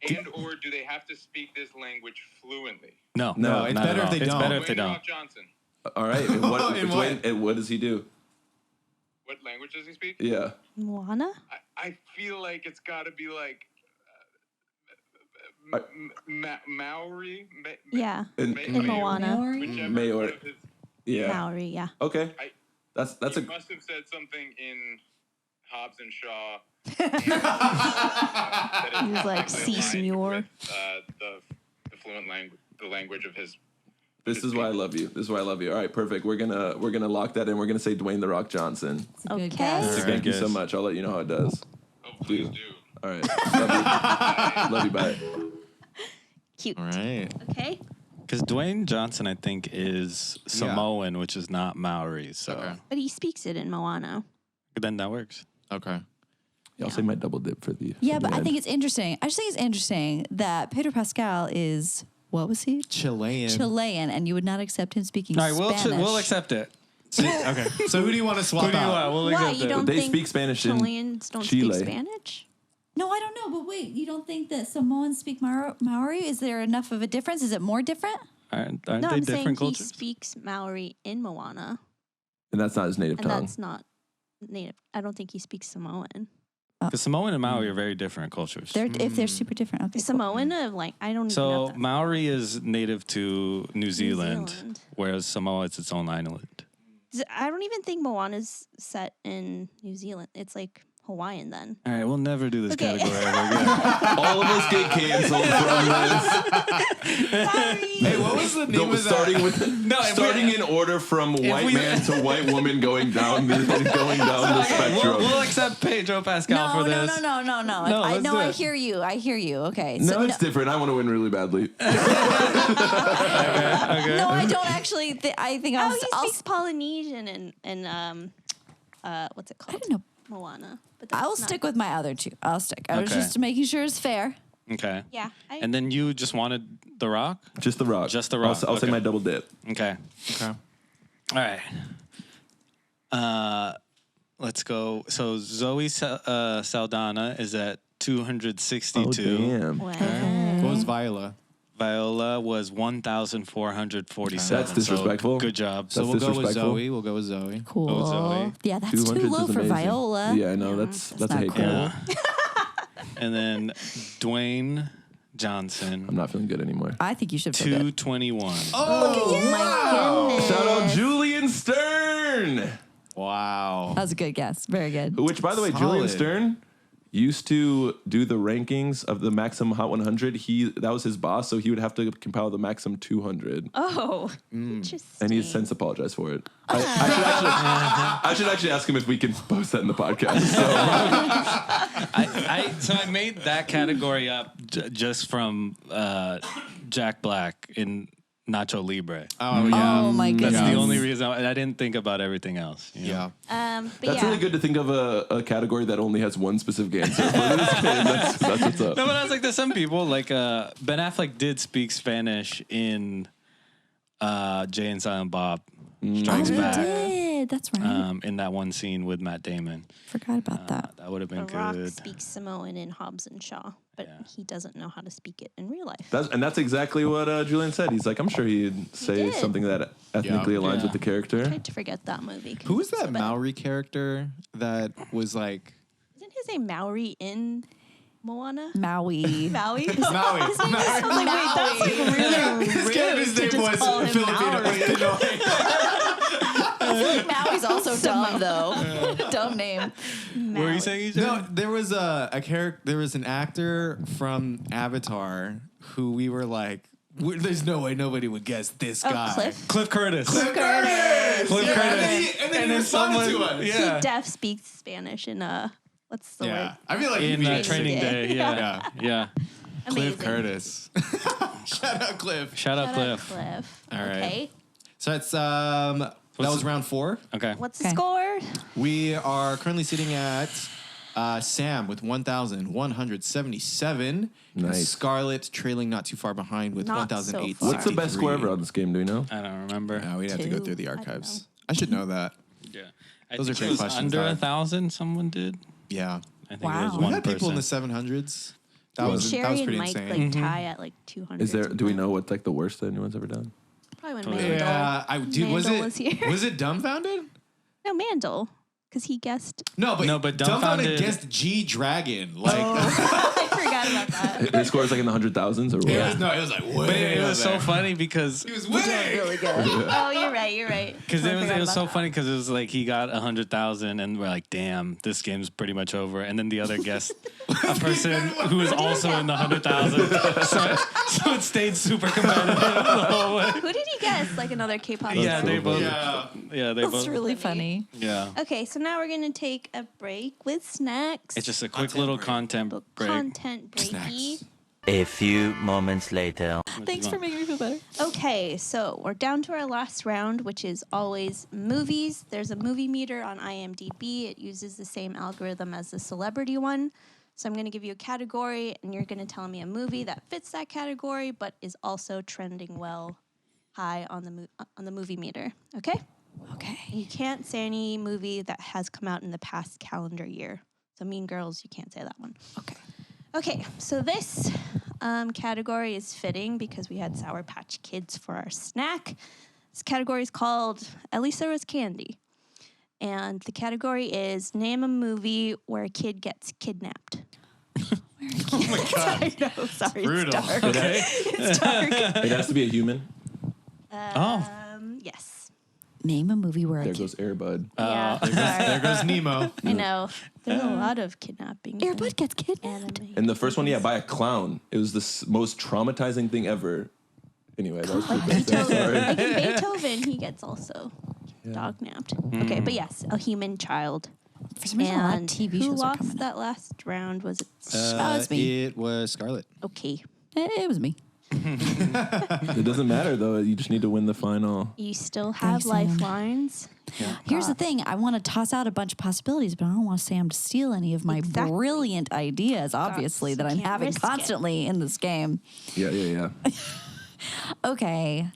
[SPEAKER 6] And or do they have to speak this language fluently?
[SPEAKER 2] No.
[SPEAKER 3] No, it's
[SPEAKER 2] not
[SPEAKER 3] better
[SPEAKER 2] at
[SPEAKER 3] if they
[SPEAKER 2] all. It's
[SPEAKER 3] don't.
[SPEAKER 2] better if they
[SPEAKER 6] Dwayne The
[SPEAKER 2] don't.
[SPEAKER 6] Rock Johnson.
[SPEAKER 4] All right. And what,
[SPEAKER 3] In what?
[SPEAKER 4] and what does he do?
[SPEAKER 6] What language does he speak?
[SPEAKER 4] Yeah.
[SPEAKER 1] Moana?
[SPEAKER 6] I feel like it's got to be like Maori.
[SPEAKER 1] Yeah.
[SPEAKER 4] In
[SPEAKER 1] Moana.
[SPEAKER 6] Whichever
[SPEAKER 4] Maori.
[SPEAKER 6] one of his-
[SPEAKER 4] Yeah.
[SPEAKER 1] Maori, yeah.
[SPEAKER 4] Okay. That's
[SPEAKER 6] he
[SPEAKER 4] a
[SPEAKER 6] must have said something in Hobbs and Shaw.
[SPEAKER 1] He was like, "Si, senor."
[SPEAKER 6] The fluent language, the language of his.
[SPEAKER 4] This is why I love you. This is why I love you. All right, perfect. We're gonna lock that in. We're gonna say Dwayne The Rock Johnson.
[SPEAKER 1] Okay.
[SPEAKER 2] That's a good
[SPEAKER 4] Thank you so
[SPEAKER 2] guess.
[SPEAKER 4] much. I'll let you know how it does.
[SPEAKER 6] Oh, please do.
[SPEAKER 4] All right. Love you. Love you. Bye.
[SPEAKER 1] Cute.
[SPEAKER 3] All right.
[SPEAKER 1] Okay.
[SPEAKER 2] Because Dwayne Johnson, I think, is Samoan, which is not Maori. So
[SPEAKER 1] But he speaks it in Moana.
[SPEAKER 2] then that works.
[SPEAKER 3] Okay.
[SPEAKER 4] Yeah, I'll say my double dip for the.
[SPEAKER 5] Yeah,
[SPEAKER 4] for the
[SPEAKER 5] but I
[SPEAKER 4] end.
[SPEAKER 5] think it's interesting. I just think it's interesting that Pedro Pascal is, what was he?
[SPEAKER 3] Chilean.
[SPEAKER 5] Chilean, and you would not accept him speaking
[SPEAKER 2] All right,
[SPEAKER 5] Spanish.
[SPEAKER 2] we'll accept it.
[SPEAKER 3] Okay. So who do you want to swap
[SPEAKER 2] Who do you
[SPEAKER 3] out?
[SPEAKER 2] want? We'll
[SPEAKER 1] Why?
[SPEAKER 2] accept
[SPEAKER 1] You
[SPEAKER 2] it.
[SPEAKER 1] don't
[SPEAKER 4] They
[SPEAKER 1] think
[SPEAKER 4] speak Spanish in
[SPEAKER 1] Chileans don't
[SPEAKER 4] Chile.
[SPEAKER 1] speak Spanish?
[SPEAKER 5] No, I don't know, but wait, you don't think that Samoans speak Maori? Is there enough of a difference? Is it more different?
[SPEAKER 2] Aren't
[SPEAKER 1] No,
[SPEAKER 2] they
[SPEAKER 1] I'm saying
[SPEAKER 2] different
[SPEAKER 1] he
[SPEAKER 2] cultures?
[SPEAKER 1] speaks Maori in Moana,
[SPEAKER 4] and that's not his native
[SPEAKER 1] and
[SPEAKER 4] tongue.
[SPEAKER 1] that's not native. I don't think he speaks Samoan.
[SPEAKER 2] Because Samoan and Maori are very different cultures.
[SPEAKER 5] If they're super different, okay. cool.
[SPEAKER 1] Samoan, like I don't. even
[SPEAKER 2] So
[SPEAKER 1] know if that-
[SPEAKER 2] Maori is native to New Zealand,
[SPEAKER 1] Zealand.
[SPEAKER 2] whereas Samoa is its own island.
[SPEAKER 1] I don't even think Moana's set in New Zealand. It's like Hawaiian then.
[SPEAKER 2] All right, we'll never do this
[SPEAKER 1] Okay.
[SPEAKER 2] category ever again.
[SPEAKER 4] All of us get canceled from this.
[SPEAKER 3] Hey, what was the name of
[SPEAKER 4] Starting with
[SPEAKER 2] if
[SPEAKER 4] starting in order from white
[SPEAKER 2] we-
[SPEAKER 4] man to white woman, going down the spectrum.
[SPEAKER 2] We'll accept Pedro Pascal for
[SPEAKER 5] No,
[SPEAKER 2] this.
[SPEAKER 5] no.
[SPEAKER 2] No, let's do
[SPEAKER 5] I
[SPEAKER 2] it.
[SPEAKER 5] hear you. Okay.
[SPEAKER 4] No, it's different. I want to win really badly.
[SPEAKER 2] Okay.
[SPEAKER 5] No, I don't actually. I think
[SPEAKER 1] Oh,
[SPEAKER 5] I'll.
[SPEAKER 1] he
[SPEAKER 5] I'll
[SPEAKER 1] speaks Polynesian and what's it called?
[SPEAKER 5] I don't know.
[SPEAKER 1] Moana. But that's
[SPEAKER 5] I'll
[SPEAKER 1] not-
[SPEAKER 5] stick with my other two. I'll stick. I was
[SPEAKER 2] Okay.
[SPEAKER 5] just making sure it's fair.
[SPEAKER 2] Okay.
[SPEAKER 1] Yeah.
[SPEAKER 2] And then you just wanted The Rock?
[SPEAKER 4] Just the rock.
[SPEAKER 2] Just The Rock,
[SPEAKER 4] I'll say
[SPEAKER 2] okay.
[SPEAKER 4] my double dip.
[SPEAKER 2] Okay.
[SPEAKER 3] Okay.
[SPEAKER 2] All right. Let's go. So Zoe Saldana is at 262.
[SPEAKER 4] Oh, damn.
[SPEAKER 1] Wow.
[SPEAKER 3] What was Viola?
[SPEAKER 2] Viola was 1,447.
[SPEAKER 4] That's disrespectful.
[SPEAKER 2] So good job.
[SPEAKER 3] So
[SPEAKER 4] That's
[SPEAKER 3] we'll go with
[SPEAKER 4] disrespectful.
[SPEAKER 3] Zoe. We'll go with Zoe.
[SPEAKER 5] Cool.
[SPEAKER 2] Oh, Zoe.
[SPEAKER 5] Yeah, that's too
[SPEAKER 4] 200
[SPEAKER 5] low
[SPEAKER 4] is
[SPEAKER 5] for
[SPEAKER 4] amazing.
[SPEAKER 5] Viola.
[SPEAKER 4] Yeah, I know. That's a
[SPEAKER 5] not
[SPEAKER 4] hate
[SPEAKER 5] cool.
[SPEAKER 4] count.
[SPEAKER 2] And then Dwayne Johnson,
[SPEAKER 4] I'm not feeling good anymore.
[SPEAKER 5] I think you should put it.
[SPEAKER 2] 221.
[SPEAKER 3] Oh,
[SPEAKER 1] My goodness.
[SPEAKER 4] Shout out Julian Stern.
[SPEAKER 3] wow.
[SPEAKER 5] That was a good guess. Very good.
[SPEAKER 4] Which, by the way, Julian
[SPEAKER 3] Solid.
[SPEAKER 4] Stern used to do the rankings of the Maxim Hot 100. That was his boss, so he would have to compile the Maxim 200.
[SPEAKER 1] Oh, interesting.
[SPEAKER 4] And he's since apologized for it. I should actually ask him if we can post that in the podcast. So,
[SPEAKER 2] So I made that category up just from Jack Black in Nacho Libre.
[SPEAKER 3] Oh, yeah.
[SPEAKER 5] Oh my
[SPEAKER 2] That's
[SPEAKER 5] goodness.
[SPEAKER 2] the only reason I didn't think about everything else. you know?
[SPEAKER 3] Yeah.
[SPEAKER 1] But
[SPEAKER 4] that's
[SPEAKER 1] yeah.
[SPEAKER 4] really good to think of a category that only has one specific answer. But that's what's up.
[SPEAKER 2] No, but I was like, there's some people like Ben Affleck did speak Spanish in Jay and Silent Bob Strikes
[SPEAKER 5] Oh,
[SPEAKER 2] Back.
[SPEAKER 5] he did. That's right.
[SPEAKER 2] In that one scene with Matt Damon.
[SPEAKER 5] Forgot about that.
[SPEAKER 2] That would have been
[SPEAKER 1] The Rock
[SPEAKER 2] good.
[SPEAKER 1] speaks Samoan in Hobbs and Shaw, but he doesn't know how to speak it in real life.
[SPEAKER 4] That's exactly what Julian said. He's like, I'm sure he'd say
[SPEAKER 1] did.
[SPEAKER 4] something that ethnically aligns
[SPEAKER 2] Yeah.
[SPEAKER 4] with the character.
[SPEAKER 1] I tried to forget that movie.
[SPEAKER 3] Who was that
[SPEAKER 1] So bad.
[SPEAKER 3] Maori character that was like
[SPEAKER 1] Isn't his name Maori in Moana?
[SPEAKER 5] Maui.
[SPEAKER 1] Maui?
[SPEAKER 3] Maui?
[SPEAKER 1] I was like, wait, that's like really
[SPEAKER 3] His
[SPEAKER 1] rude
[SPEAKER 3] character's
[SPEAKER 1] to
[SPEAKER 3] name
[SPEAKER 1] just
[SPEAKER 3] was
[SPEAKER 1] call him
[SPEAKER 3] Filipino.
[SPEAKER 1] Maori.
[SPEAKER 5] Maui's also dumb though. Dumb name.
[SPEAKER 2] What were you saying? EJ?
[SPEAKER 3] No, there was a character. There was an actor from Avatar who we were like, "There's no way nobody would guess this guy."
[SPEAKER 1] Cliff?
[SPEAKER 2] Cliff Curtis.
[SPEAKER 3] Cliff Curtis.
[SPEAKER 2] Cliff
[SPEAKER 3] Yeah,
[SPEAKER 2] Curtis.
[SPEAKER 3] and then he responded to us.
[SPEAKER 2] Yeah.
[SPEAKER 1] He deaf speaks Spanish in what's the
[SPEAKER 3] Yeah,
[SPEAKER 1] word?
[SPEAKER 3] I feel like he'd
[SPEAKER 2] In
[SPEAKER 3] be
[SPEAKER 2] Training
[SPEAKER 3] interesting.
[SPEAKER 2] Day. Yeah. Yeah.
[SPEAKER 1] Amazing.
[SPEAKER 3] Cliff Curtis. Shout out Cliff.
[SPEAKER 2] Shout out
[SPEAKER 1] Shout
[SPEAKER 2] Cliff.
[SPEAKER 1] Cliff.
[SPEAKER 3] All right.
[SPEAKER 1] Okay.
[SPEAKER 3] So it's that was round 4.
[SPEAKER 2] Okay.
[SPEAKER 1] What's the
[SPEAKER 5] Okay.
[SPEAKER 1] score?
[SPEAKER 3] We are currently sitting at Sam with 1,177.
[SPEAKER 4] Nice.
[SPEAKER 3] Scarlet trailing not too far behind with
[SPEAKER 1] Not so
[SPEAKER 3] 1,008.
[SPEAKER 1] far.
[SPEAKER 4] What's the best score ever on this game? Do we know?
[SPEAKER 2] I don't remember.
[SPEAKER 3] No, we'd have to go
[SPEAKER 1] 2.
[SPEAKER 3] through the
[SPEAKER 1] I don't
[SPEAKER 3] archives.
[SPEAKER 1] know.
[SPEAKER 3] I should know that.
[SPEAKER 2] Yeah. I
[SPEAKER 3] Those
[SPEAKER 2] think
[SPEAKER 3] are great
[SPEAKER 2] it was
[SPEAKER 3] questions,
[SPEAKER 2] under
[SPEAKER 3] Doug.
[SPEAKER 2] 1,000 someone did.
[SPEAKER 3] Yeah.
[SPEAKER 2] I think
[SPEAKER 5] Wow.
[SPEAKER 2] it was
[SPEAKER 3] We
[SPEAKER 2] one
[SPEAKER 3] had people in the
[SPEAKER 2] person.
[SPEAKER 3] 700s. That
[SPEAKER 1] Didn't
[SPEAKER 3] was
[SPEAKER 1] Sherry and
[SPEAKER 3] pretty
[SPEAKER 1] Mike
[SPEAKER 3] insane.
[SPEAKER 1] like tie at like 200?
[SPEAKER 4] Is there? Do we know what like the worst that anyone's ever done?
[SPEAKER 1] Probably when
[SPEAKER 2] Probably.
[SPEAKER 1] Mandel.
[SPEAKER 3] Yeah, was
[SPEAKER 1] Mandel was here.
[SPEAKER 3] it Dumbfounded?
[SPEAKER 1] No, Mandel, because he guessed.
[SPEAKER 3] No, but
[SPEAKER 2] Dumbfounded
[SPEAKER 3] guessed G Dragon. Like
[SPEAKER 1] I forgot about that.
[SPEAKER 4] His score is like in the 100,000s or what?
[SPEAKER 3] it was like way.
[SPEAKER 2] But it was so
[SPEAKER 3] there.
[SPEAKER 2] funny because
[SPEAKER 3] He was way.
[SPEAKER 1] Really good. Oh, you're right. You're right.
[SPEAKER 2] Because
[SPEAKER 1] I
[SPEAKER 2] it
[SPEAKER 1] forgot
[SPEAKER 2] was so
[SPEAKER 1] about that.
[SPEAKER 2] funny because it was like he got 100,000 and we're like, damn, this game's pretty much over. And then the other guest, a person who was also in the 100,000, so it stayed super competitive the whole way.
[SPEAKER 1] Who did he guess? Like another K-pop.
[SPEAKER 2] Yeah,
[SPEAKER 4] so
[SPEAKER 2] they
[SPEAKER 4] funny.
[SPEAKER 2] both.
[SPEAKER 3] Yeah.
[SPEAKER 2] Yeah, they
[SPEAKER 5] That's
[SPEAKER 2] both.
[SPEAKER 5] really funny.
[SPEAKER 2] Yeah,
[SPEAKER 1] Okay, so now we're gonna take a break with snacks.
[SPEAKER 2] it's just a quick little content
[SPEAKER 1] Little
[SPEAKER 2] break.
[SPEAKER 1] content breaky.
[SPEAKER 3] Snacks.
[SPEAKER 7] A few moments later.
[SPEAKER 5] Thanks for making me feel better.
[SPEAKER 1] Okay, so we're down to our last round, which is always movies. There's a movie meter on IMDb. It uses the same algorithm as the celebrity one. So I'm going to give you a category, and you're going to tell me a movie that fits that category, but is also trending high on the movie meter. Okay?
[SPEAKER 5] Okay.
[SPEAKER 1] You can't say any movie that has come out in the past calendar year. So Mean Girls, you can't say that one.
[SPEAKER 5] Okay.
[SPEAKER 1] Okay, so this category is fitting because we had Sour Patch Kids for our snack. This category is called At Least There Was Candy. And the category is Name a Movie where a kid gets kidnapped.
[SPEAKER 3] Oh my God.
[SPEAKER 1] I know, sorry,
[SPEAKER 3] Brutal.
[SPEAKER 1] it's dark.
[SPEAKER 4] Okay.
[SPEAKER 1] It's dark.
[SPEAKER 4] It has to be a human.
[SPEAKER 1] Yes.
[SPEAKER 5] Name a movie where
[SPEAKER 4] There
[SPEAKER 5] a kid...
[SPEAKER 4] goes Airbud.
[SPEAKER 1] Yeah,
[SPEAKER 3] There goes Nemo.
[SPEAKER 1] I know. There's a lot of kidnapping. in
[SPEAKER 5] Airbud gets kidnapped.
[SPEAKER 1] anime.
[SPEAKER 4] And the first one, by a clown. It was the most traumatizing thing ever. Anyway, that was pretty bad.
[SPEAKER 1] Beethoven.
[SPEAKER 4] Sorry.
[SPEAKER 1] Like in Beethoven, he gets also dog-napped. Okay, but yes, a human child.
[SPEAKER 5] For some reason, a lot of
[SPEAKER 1] And
[SPEAKER 5] TV
[SPEAKER 1] who
[SPEAKER 5] shows are
[SPEAKER 1] lost
[SPEAKER 5] coming
[SPEAKER 1] that last round? Was it?
[SPEAKER 5] it's me.
[SPEAKER 3] It was Scarlet.
[SPEAKER 1] Okay.
[SPEAKER 5] It was me.
[SPEAKER 4] It doesn't matter, though. You just need to win the final.
[SPEAKER 1] You still have
[SPEAKER 5] Thanks, Sam.
[SPEAKER 1] lifelines.
[SPEAKER 5] Here's the thing. I want to toss out a bunch of possibilities, but I don't want Sam to steal any of my
[SPEAKER 1] Exactly.
[SPEAKER 5] brilliant ideas, obviously, that I'm
[SPEAKER 1] Can't
[SPEAKER 5] having
[SPEAKER 1] risk it.
[SPEAKER 5] constantly in this game.
[SPEAKER 4] Yeah.
[SPEAKER 5] Okay.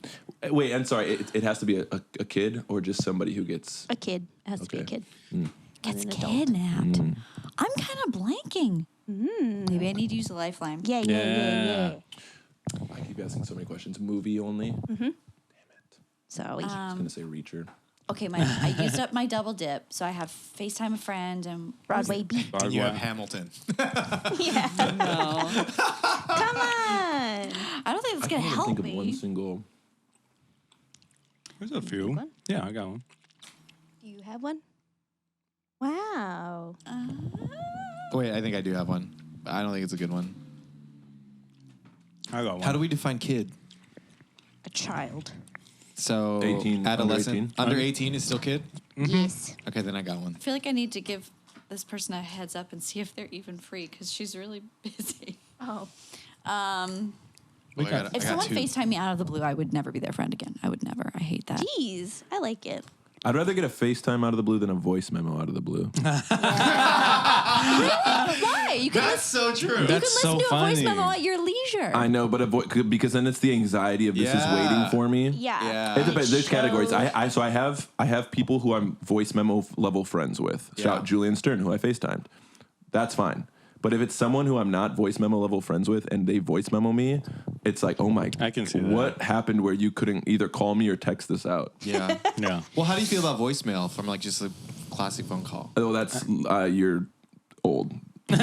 [SPEAKER 4] Wait, I'm sorry. It has to be a kid or just somebody who gets...
[SPEAKER 1] A kid. It has to be a
[SPEAKER 4] Okay.
[SPEAKER 1] kid.
[SPEAKER 5] Gets
[SPEAKER 1] an adult.
[SPEAKER 5] kidnapped. I'm kind of blanking. Maybe I need to use a lifeline.
[SPEAKER 1] Yeah.
[SPEAKER 4] I keep asking so many questions. Movie only?
[SPEAKER 1] So
[SPEAKER 4] I was going to say Reacher.
[SPEAKER 5] Okay, I used up my double dip, so I have FaceTime a friend and
[SPEAKER 1] Broadway beat.
[SPEAKER 3] And you have Hamilton.
[SPEAKER 1] Yeah.
[SPEAKER 5] No.
[SPEAKER 1] Come on.
[SPEAKER 5] I don't think that's
[SPEAKER 4] I
[SPEAKER 5] gonna
[SPEAKER 4] can't even
[SPEAKER 5] help
[SPEAKER 4] think of
[SPEAKER 5] me.
[SPEAKER 4] one single...
[SPEAKER 2] There's a few.
[SPEAKER 1] one?
[SPEAKER 2] Yeah, I got one.
[SPEAKER 1] Do you have one? Wow.
[SPEAKER 3] Wait, I think I do have one. But I don't think it's a good one.
[SPEAKER 2] I got one.
[SPEAKER 3] How do we define kid?
[SPEAKER 1] A child.
[SPEAKER 3] So
[SPEAKER 4] 18,
[SPEAKER 3] adolescent.
[SPEAKER 4] under 18?
[SPEAKER 3] Under 18 is still kid?
[SPEAKER 1] Yes.
[SPEAKER 3] Okay, then I got one.
[SPEAKER 5] I feel like I need to give this person a heads up and see if they're even free because she's really busy.
[SPEAKER 1] Oh.
[SPEAKER 5] If someone FaceTime me out of the blue, I would never be their friend again. I would never. I hate that.
[SPEAKER 1] Jeez. I like it.
[SPEAKER 4] I'd rather get a FaceTime out of the blue than a voice memo out of the blue.
[SPEAKER 5] Why? You can
[SPEAKER 3] That's so true.
[SPEAKER 5] You can
[SPEAKER 2] That's
[SPEAKER 5] listen
[SPEAKER 2] so
[SPEAKER 5] to a voice
[SPEAKER 2] funny.
[SPEAKER 5] memo at your leisure.
[SPEAKER 4] I know, but because then it's the anxiety of this is waiting for me.
[SPEAKER 1] Yeah.
[SPEAKER 3] Yeah.
[SPEAKER 4] It depends. There's categories.
[SPEAKER 1] shows-
[SPEAKER 4] I have people who I'm voice memo level friends with. Shout out Julian Stern, who I FaceTimed. That's fine. But if it's someone who I'm not voice memo level friends with and they voice memo me, it's like, oh my,
[SPEAKER 2] I can see that.
[SPEAKER 4] what happened where you couldn't either call me or text this out?
[SPEAKER 3] Yeah.
[SPEAKER 2] Yeah.
[SPEAKER 3] Well, how do you feel about voicemail from like just a classic phone call?
[SPEAKER 4] Oh, that's you're old.
[SPEAKER 1] Correct.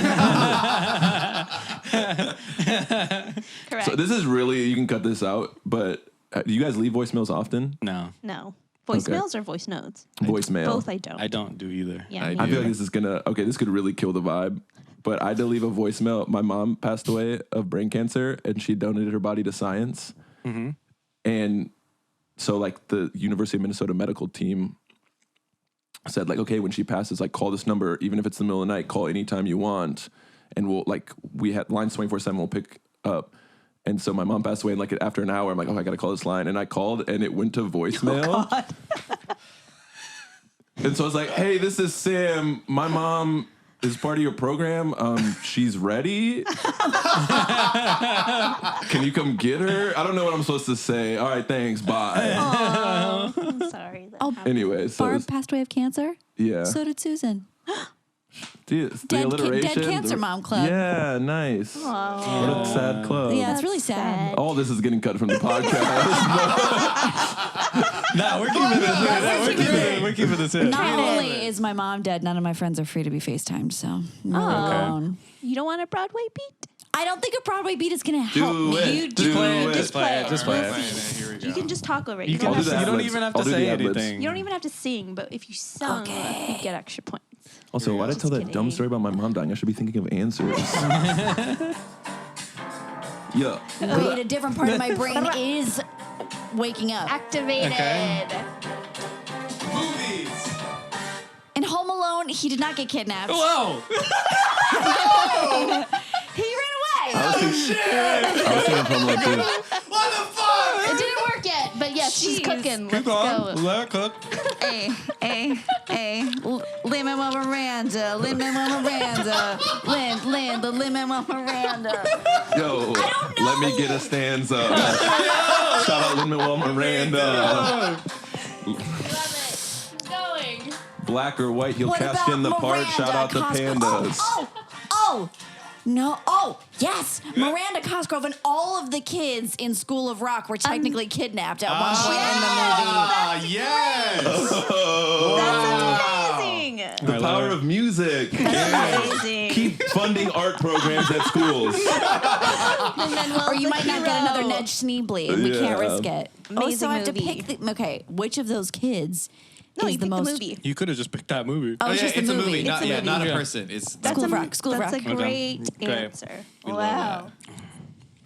[SPEAKER 4] So this is really, you can cut this out, but do you guys leave voicemails often?
[SPEAKER 2] No,
[SPEAKER 1] No. Voicemails or voice notes?
[SPEAKER 4] Voicemail.
[SPEAKER 1] Both I don't.
[SPEAKER 2] I don't do either.
[SPEAKER 1] Yeah.
[SPEAKER 3] I
[SPEAKER 1] me
[SPEAKER 3] do.
[SPEAKER 4] I feel
[SPEAKER 1] neither.
[SPEAKER 4] like this could really kill the vibe. But I had to leave a voicemail. My mom passed away of brain cancer, and she donated her body to science.
[SPEAKER 2] Mm-hmm.
[SPEAKER 4] And so, like, the University of Minnesota medical team said, like, okay, when she passes, like, call this number, even if it's the middle of the night, call anytime you want. And we had lines 24/7, we'll pick up. And so my mom passed away, and like after an hour, I'm like, oh, I got to call this line. And I called, and it went to voicemail.
[SPEAKER 1] Oh,
[SPEAKER 4] And so I was like, hey, this is Sam. My mom is part of your program. She's ready. Can you come get her? I don't know what I'm supposed to say. All right, thanks. Bye.
[SPEAKER 1] Oh, I'm sorry. That happened.
[SPEAKER 4] Anyway, so
[SPEAKER 5] Barb passed away of cancer.
[SPEAKER 4] yeah.
[SPEAKER 5] So did Susan.
[SPEAKER 4] The
[SPEAKER 5] Dead
[SPEAKER 4] alliteration.
[SPEAKER 5] Cancer Mom Club.
[SPEAKER 4] Yeah, nice. What a sad club.
[SPEAKER 5] Yeah, it's really sad.
[SPEAKER 4] All this is getting cut from the podcast.
[SPEAKER 2] No, we're keeping this in. We're keeping this in.
[SPEAKER 5] Not only is my mom dead, none of my friends are free to be FaceTimed, so I'm really alone.
[SPEAKER 1] You don't want a Broadway beat?
[SPEAKER 5] I don't think a Broadway beat is going to help
[SPEAKER 4] Do
[SPEAKER 5] me.
[SPEAKER 4] it.
[SPEAKER 5] You
[SPEAKER 4] Do it.
[SPEAKER 2] Just play it. Just play it.
[SPEAKER 3] Here we go.
[SPEAKER 1] You can just talk over it.
[SPEAKER 2] You
[SPEAKER 1] don't
[SPEAKER 2] can
[SPEAKER 1] have
[SPEAKER 2] just,
[SPEAKER 1] to
[SPEAKER 2] you don't
[SPEAKER 4] ad-libs.
[SPEAKER 2] even have
[SPEAKER 4] I'll
[SPEAKER 2] to
[SPEAKER 4] do
[SPEAKER 2] say
[SPEAKER 4] the ad-libs.
[SPEAKER 2] anything.
[SPEAKER 1] You don't even have to sing, but if you sung, you get extra points.
[SPEAKER 4] Also, why did I tell that dumb
[SPEAKER 1] kidding.
[SPEAKER 4] story about my mom dying? I should be thinking of answers. Yeah.
[SPEAKER 5] Wait, a different part of my brain is waking up.
[SPEAKER 1] Activated.
[SPEAKER 2] Okay.
[SPEAKER 3] Movies.
[SPEAKER 5] In Home Alone, he did not get kidnapped.
[SPEAKER 2] Whoa!
[SPEAKER 5] He ran away.
[SPEAKER 4] I was thinking Home Alone too.
[SPEAKER 1] It didn't work yet, but yes, she's cooking. Let's
[SPEAKER 2] Keep on.
[SPEAKER 1] go.
[SPEAKER 2] Let her cook.
[SPEAKER 5] Hey. Lin-Manuel Miranda. Lin-Manuel Miranda. The Lin-Manuel Miranda.
[SPEAKER 4] Yo, let me get a stanza. Shout out Lin-Manuel Miranda.
[SPEAKER 1] Love it. Going.
[SPEAKER 4] Black or white, he'll
[SPEAKER 5] What
[SPEAKER 4] cast
[SPEAKER 5] about
[SPEAKER 4] in the part.
[SPEAKER 5] Miranda
[SPEAKER 4] Shout out the
[SPEAKER 5] Cosgrove?
[SPEAKER 4] pandas.
[SPEAKER 5] Oh, no. Oh, yes. Miranda Cosgrove and all of the kids in School of Rock were technically kidnapped at one point in the movie.
[SPEAKER 3] Yes.
[SPEAKER 1] That's amazing.
[SPEAKER 4] The power of music.
[SPEAKER 1] Amazing.
[SPEAKER 4] Keep funding art programs at schools.
[SPEAKER 5] Or you might not get another Ned Schneebly. We can't risk it.
[SPEAKER 1] Amazing
[SPEAKER 5] so I have to
[SPEAKER 1] movie.
[SPEAKER 5] pick okay, which of those kids
[SPEAKER 1] No,
[SPEAKER 5] is
[SPEAKER 1] you
[SPEAKER 5] the
[SPEAKER 1] picked
[SPEAKER 5] most
[SPEAKER 1] the movie.
[SPEAKER 2] You could have just picked that movie.
[SPEAKER 5] Oh, it's just
[SPEAKER 3] it's
[SPEAKER 5] the
[SPEAKER 3] a
[SPEAKER 5] movie.
[SPEAKER 3] movie. Not,
[SPEAKER 1] It's a
[SPEAKER 3] yeah,
[SPEAKER 1] movie.
[SPEAKER 3] not a
[SPEAKER 2] Yeah.
[SPEAKER 3] person. It's
[SPEAKER 5] School of Rock. School of
[SPEAKER 1] That's
[SPEAKER 5] Rock.
[SPEAKER 1] a great
[SPEAKER 2] Okay.
[SPEAKER 1] answer.
[SPEAKER 3] We love
[SPEAKER 1] Wow.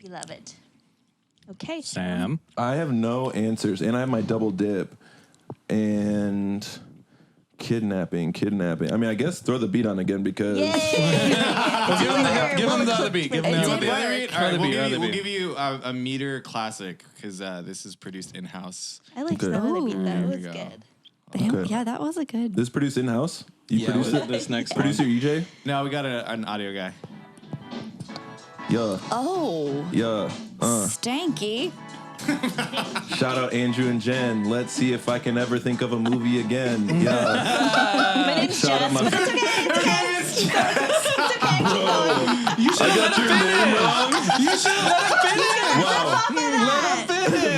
[SPEAKER 1] We love it. Okay.
[SPEAKER 2] Sam.
[SPEAKER 4] I have no answers, and I have my double dip. And kidnapping. I mean, I guess throw the beat on again because
[SPEAKER 3] Give him the other beat. Give him
[SPEAKER 1] It
[SPEAKER 3] the other
[SPEAKER 1] did
[SPEAKER 3] beat.
[SPEAKER 1] work.
[SPEAKER 3] All right,
[SPEAKER 2] Other beat, other
[SPEAKER 3] we'll
[SPEAKER 2] beat.
[SPEAKER 3] give you a meter classic because this is produced in house.
[SPEAKER 1] I like
[SPEAKER 4] Okay.
[SPEAKER 1] some of the beat. That
[SPEAKER 3] There we
[SPEAKER 1] was
[SPEAKER 3] go.
[SPEAKER 1] good.
[SPEAKER 5] Damn,
[SPEAKER 4] Okay.
[SPEAKER 5] yeah, that was a good.
[SPEAKER 4] this is produced in house. You
[SPEAKER 3] Yeah,
[SPEAKER 4] produced it.
[SPEAKER 2] This next one.
[SPEAKER 4] Producer EJ.
[SPEAKER 3] No, we got an audio guy.
[SPEAKER 4] Yeah.
[SPEAKER 5] Oh,
[SPEAKER 4] Yeah.
[SPEAKER 5] stanky.
[SPEAKER 4] Shout out Andrew and Jen. Let's see if I can ever think of a movie again. Yeah.
[SPEAKER 1] My name's
[SPEAKER 4] Shout out
[SPEAKER 1] Jess.
[SPEAKER 4] my.
[SPEAKER 1] But it's okay. It's okay.
[SPEAKER 4] I got your name wrong.
[SPEAKER 2] You should have let it finish.
[SPEAKER 4] Wow.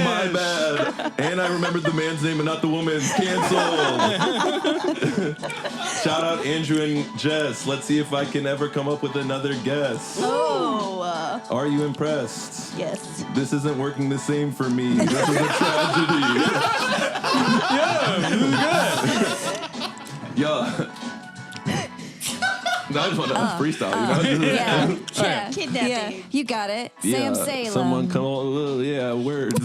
[SPEAKER 4] My bad. And I remembered the man's name and not the woman's. Canceled. Shout out Andrew and Jess. Let's see if I can ever come up with another guess.
[SPEAKER 1] Oh.
[SPEAKER 4] Are you impressed?
[SPEAKER 1] Yes.
[SPEAKER 4] This isn't working the same for me. This is a tragedy. Yeah. No, I just want to freestyle, you know?
[SPEAKER 5] Yeah.
[SPEAKER 1] Kidnapping.
[SPEAKER 5] Yeah, you got it.
[SPEAKER 4] Yeah,
[SPEAKER 5] Sam Salem.
[SPEAKER 4] someone come on, yeah, words.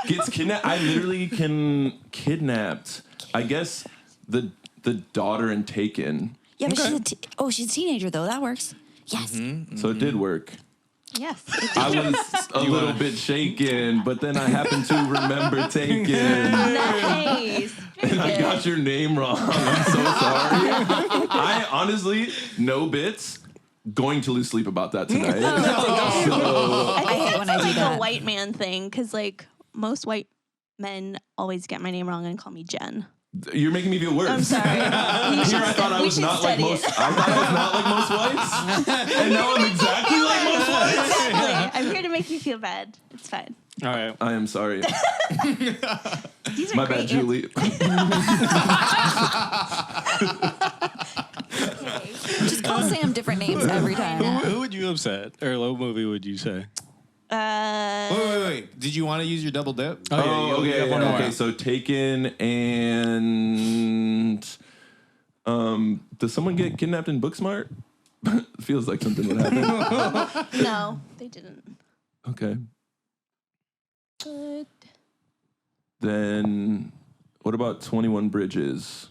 [SPEAKER 4] Gets kidnapped. I literally can kidnapped. I guess the daughter in Taken.
[SPEAKER 5] Yeah, but she's a teenager though. That works. Yes.
[SPEAKER 4] So it did work.
[SPEAKER 1] Yes.
[SPEAKER 4] I was a little bit shaken, but then I happened to remember Taken.
[SPEAKER 1] Nice.
[SPEAKER 4] And I got your name wrong. I'm so sorry. I honestly, no bits, going to lose sleep about that tonight. So,
[SPEAKER 5] I hate when I do
[SPEAKER 1] like
[SPEAKER 5] that.
[SPEAKER 1] a white man thing because like most white men always get my name wrong and call me Jen.
[SPEAKER 4] you're making me feel worse.
[SPEAKER 1] I'm sorry.
[SPEAKER 4] Here I thought I was not like most. I thought I was not like most whites, and now I'm exactly like most whites.
[SPEAKER 1] Exactly. I'm here to make you feel bad. It's fine.
[SPEAKER 2] All right.
[SPEAKER 4] I am sorry.
[SPEAKER 1] These are
[SPEAKER 4] My
[SPEAKER 1] great
[SPEAKER 4] bad, Julie.
[SPEAKER 5] Just call Sam different names every time.
[SPEAKER 2] Who would you upset? Or what movie would you say?
[SPEAKER 3] Wait. Did you want to use your double dip?
[SPEAKER 4] Oh,
[SPEAKER 2] you have
[SPEAKER 4] okay.
[SPEAKER 2] one more.
[SPEAKER 4] Okay, so Taken and does someone get kidnapped in Booksmart? Feels like something would happen.
[SPEAKER 1] No, they didn't.
[SPEAKER 4] Okay.
[SPEAKER 1] Good.
[SPEAKER 4] Then what about 21 Bridges?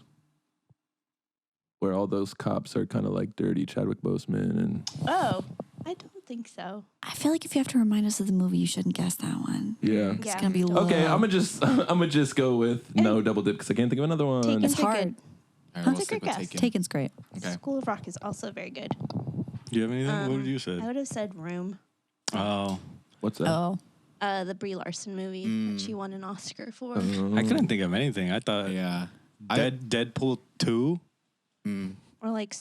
[SPEAKER 4] Where all those cops are kind of like dirty Chadwick Boseman and
[SPEAKER 1] Oh, I don't think so.
[SPEAKER 5] I feel like if you have to remind us of the movie, you shouldn't guess that one.
[SPEAKER 4] yeah.
[SPEAKER 5] It's gonna be low.
[SPEAKER 4] Okay, I'm gonna just go with no double dip because I can't think of another one.
[SPEAKER 1] Taken.
[SPEAKER 5] It's
[SPEAKER 1] Those are
[SPEAKER 5] hard.
[SPEAKER 1] good.
[SPEAKER 3] All right,
[SPEAKER 1] That's
[SPEAKER 3] we'll
[SPEAKER 1] a
[SPEAKER 3] stick
[SPEAKER 1] good
[SPEAKER 3] with
[SPEAKER 1] guess.
[SPEAKER 3] Taken.
[SPEAKER 5] Taken's great.
[SPEAKER 3] Okay.
[SPEAKER 1] School of Rock is also very good.
[SPEAKER 2] Do you have anything? What would you say?
[SPEAKER 1] I would have said Room.
[SPEAKER 2] Oh.
[SPEAKER 4] What's that?
[SPEAKER 5] Oh.
[SPEAKER 1] The Brie Larson movie that she won an Oscar for.
[SPEAKER 2] I couldn't think of anything. I thought
[SPEAKER 3] Yeah.
[SPEAKER 2] Deadpool 2.
[SPEAKER 1] Or like